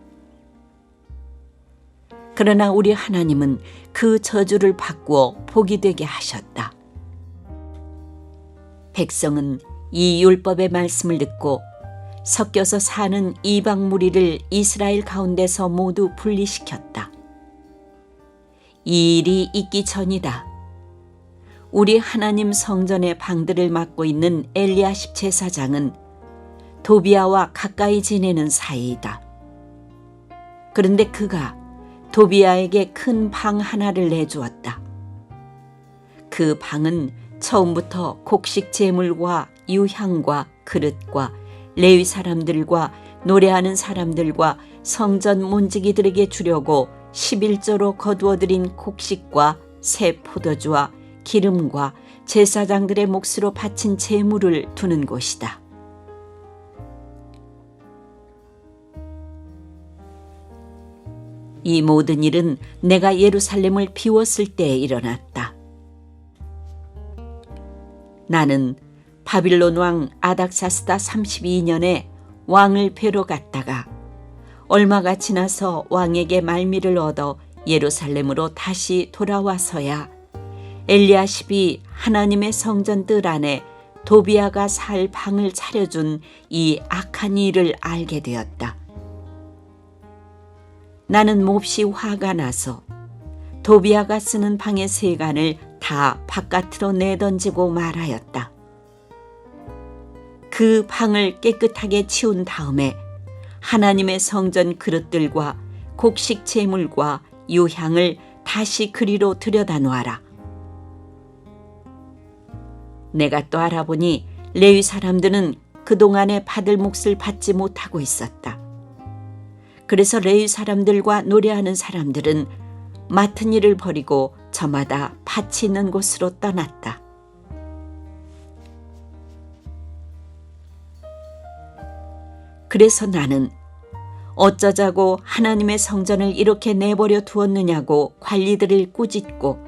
그러나 우리 하나님은 그 저주를 바꾸어 복이 되게 하셨다. 백성은 이 율법의 말씀을 듣고 섞여서 사는 이방 무리를 이스라엘 가운데서 모두 분리시켰다. 이 일이 있기 전이다. 우리 하나님 성전의 방들을 맡고 있는 엘리야십 제사장은 도비아와 가까이 지내는 사이이다. 그런데 그가 도비아에게 큰 방 하나를 내주었다. 그 방은 처음부터 곡식 제물과 유향과 그릇과 레위 사람들과 노래하는 사람들과 성전 문지기들에게 주려고 11조로 거두어들인 곡식과 새 포도주와 기름과 제사장들의 몫으로 바친 제물을 두는 곳이다. 이 모든 일은 내가 예루살렘을 비웠을 때에 일어났다. 나는 바빌론 왕 아닥사스다 32년에 왕을 뵈러 갔다가 얼마가 지나서 왕에게 말미를 얻어 예루살렘으로 다시 돌아와서야 엘리야십이 하나님의 성전 뜰 안에 도비아가 살 방을 차려준 이 악한 일을 알게 되었다. 나는 몹시 화가 나서 도비아가 쓰는 방의 세간을 다 바깥으로 내던지고 말하였다. 그 방을 깨끗하게 치운 다음에 하나님의 성전 그릇들과 곡식 제물과 유향을 다시 그리로 들여다 놓아라. 내가 또 알아보니 레위 사람들은 그동안에 받을 몫을 받지 못하고 있었다. 그래서 레위 사람들과 노래하는 사람들은 맡은 일을 버리고 저마다 밭이 있는 곳으로 떠났다. 그래서 나는 어쩌자고 하나님의 성전을 이렇게 내버려 두었느냐고 관리들을 꾸짖고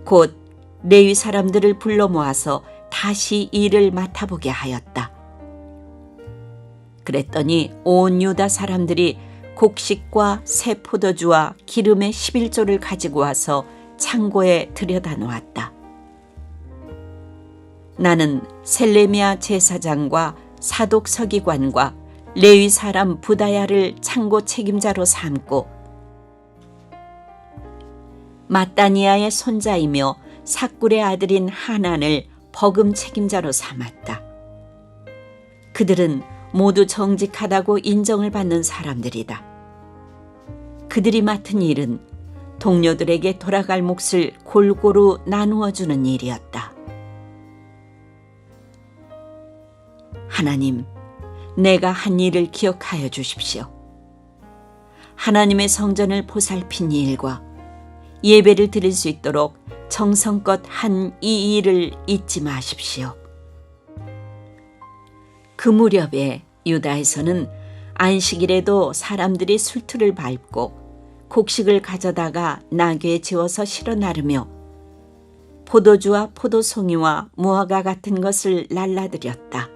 곧 레위 사람들을 불러 모아서 다시 일을 맡아보게 하였다. 그랬더니 온 유다 사람들이 곡식과 새 포도주와 기름의 11조를 가지고 와서 창고에 들여다 놓았다. 나는 셀레미야 제사장과 사독 서기관과 레위 사람 부다야를 창고 책임자로 삼고 마따니아의 손자이며 삭굴의 아들인 하난을 버금 책임자로 삼았다. 그들은 모두 정직하다고 인정을 받는 사람들이다. 그들이 맡은 일은 동료들에게 돌아갈 몫을 골고루 나누어 주는 일이었다. 하나님, 내가 한 일을 기억하여 주십시오. 하나님의 성전을 보살핀 일과 예배를 드릴 수 있도록 정성껏 한 이 일을 잊지 마십시오. 그 무렵에 유다에서는 안식일에도 사람들이 술틀을 밟고 곡식을 가져다가 나귀에 지워서 실어 나르며 포도주와 포도송이와 무화과 같은 것을 날라드렸다.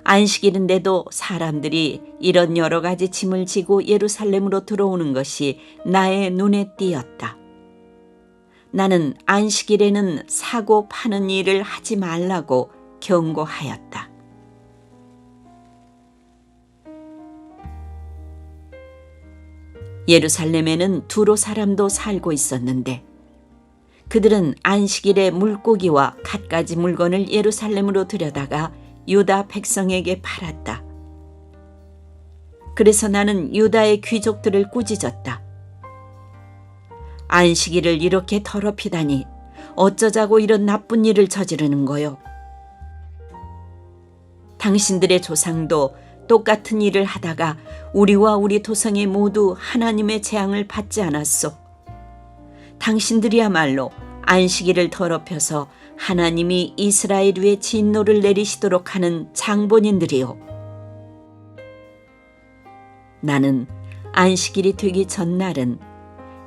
안식일인데도 사람들이 이런 여러 가지 짐을 지고 예루살렘으로 들어오는 것이 나의 눈에 띄었다. 나는 안식일에는 사고 파는 일을 하지 말라고 경고하였다. 예루살렘에는 두로 사람도 살고 있었는데 그들은 안식일에 물고기와 갖가지 물건을 예루살렘으로 들여다가 유다 백성에게 팔았다. 그래서 나는 유다의 귀족들을 꾸짖었다. 안식일을 이렇게 더럽히다니 어쩌자고 이런 나쁜 일을 저지르는 거요. 당신들의 조상도 똑같은 일을 하다가 우리와 우리 도성이 모두 하나님의 재앙을 받지 않았소. 당신들이야말로 안식일을 더럽혀서 하나님이 이스라엘 위에 진노를 내리시도록 하는 장본인들이요. 나는 안식일이 되기 전날은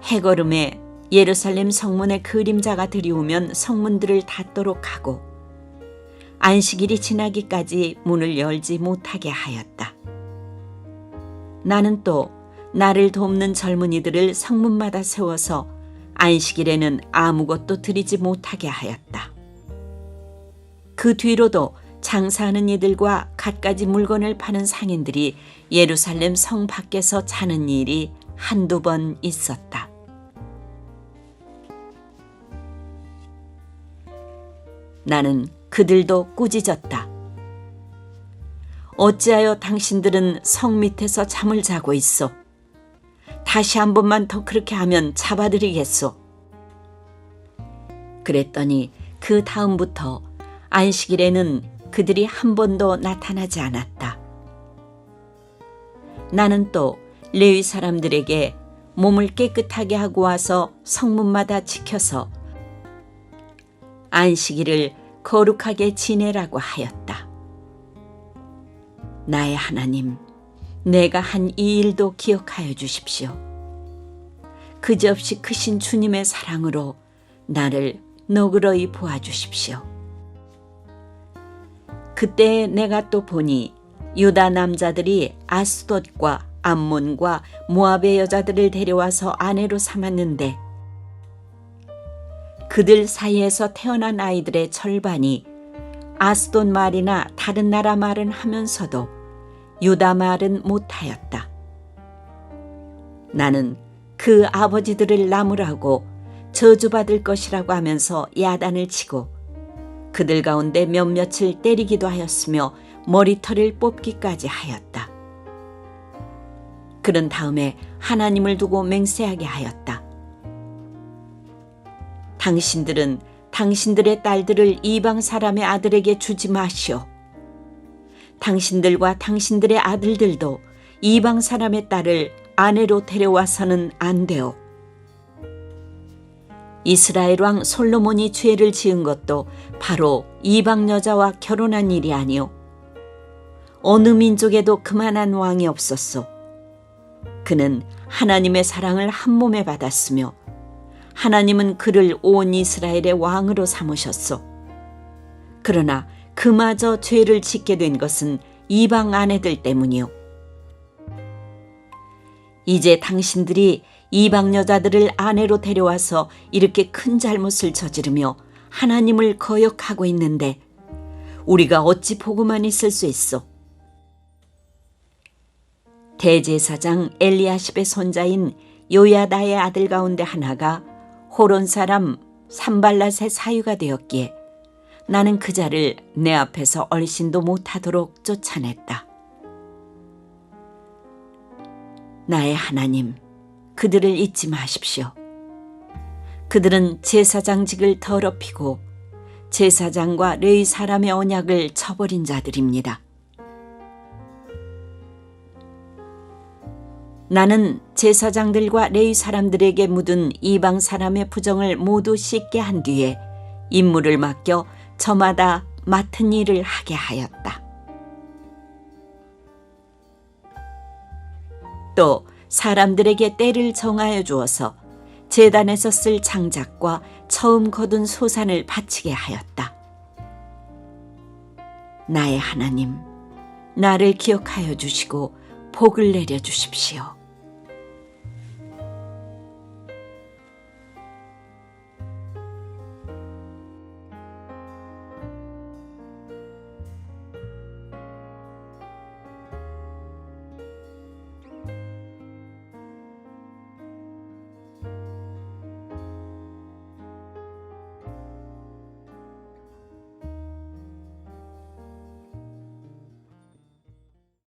해걸음에 예루살렘 성문의 그림자가 들이오면 성문들을 닫도록 하고 안식일이 지나기까지 문을 열지 못하게 하였다. 나는 또 나를 돕는 젊은이들을 성문마다 세워서 안식일에는 아무것도 드리지 못하게 하였다. 그 뒤로도 장사하는 이들과 갖가지 물건을 파는 상인들이 예루살렘 성 밖에서 자는 일이 한두 번 있었다. 나는 그들도 꾸짖었다. 어찌하여 당신들은 성 밑에서 잠을 자고 있어? 다시 한 번만 더 그렇게 하면 잡아드리겠소. 그랬더니 그 다음부터 안식일에는 그들이 한 번도 나타나지 않았다. 나는 또 레위 사람들에게 몸을 깨끗하게 하고 와서 성문마다 지켜서 안식일을 거룩하게 지내라고 하였다. 나의 하나님, 내가 한 이 일도 기억하여 주십시오. 그지없이 크신 주님의 사랑으로 나를 너그러이 보아주십시오. 그때 내가 또 보니 유다 남자들이 아스돗과 암몬과 모압의 여자들을 데려와서 아내로 삼았는데 그들 사이에서 태어난 아이들의 절반이 아스돗 말이나 다른 나라 말은 하면서도 유다 말은 못하였다. 나는 그 아버지들을 나무라고 저주받을 것이라고 하면서 야단을 치고 그들 가운데 몇몇을 때리기도 하였으며 머리털을 뽑기까지 하였다. 그런 다음에 하나님을 두고 맹세하게 하였다. 당신들은 당신들의 딸들을 이방 사람의 아들에게 주지 마시오. 당신들과 당신들의 아들들도 이방 사람의 딸을 아내로 데려와서는 안 돼요. 이스라엘 왕 솔로몬이 죄를 지은 것도 바로 이방 여자와 결혼한 일이 아니오. 어느 민족에도 그만한 왕이 없었소. 그는 하나님의 사랑을 한 몸에 받았으며 하나님은 그를 온 이스라엘의 왕으로 삼으셨소. 그러나 그마저 죄를 짓게 된 것은 이방 아내들 때문이요. 이제 당신들이 이방 여자들을 아내로 데려와서 이렇게 큰 잘못을 저지르며 하나님을 거역하고 있는데 우리가 어찌 보고만 있을 수 있어? 대제사장 엘리야십의 손자인 요야다의 아들 가운데 하나가 호론 사람 산발랏의 사유가 되었기에 나는 그 자를 내 앞에서 얼씬도 못하도록 쫓아냈다. 나의 하나님, 그들을 잊지 마십시오. 그들은 제사장직을 더럽히고 제사장과 레위 사람의 언약을 저버린 자들입니다. 나는 제사장들과 레위 사람들에게 묻은 이방 사람의 부정을 모두 씻게 한 뒤에 임무를 맡겨 저마다 맡은 일을 하게 하였다. 또 사람들에게 때를 정하여 주어서 제단에서 쓸 장작과 처음 거둔 소산을 바치게 하였다. 나의 하나님, 나를 기억하여 주시고 복을 내려 주십시오.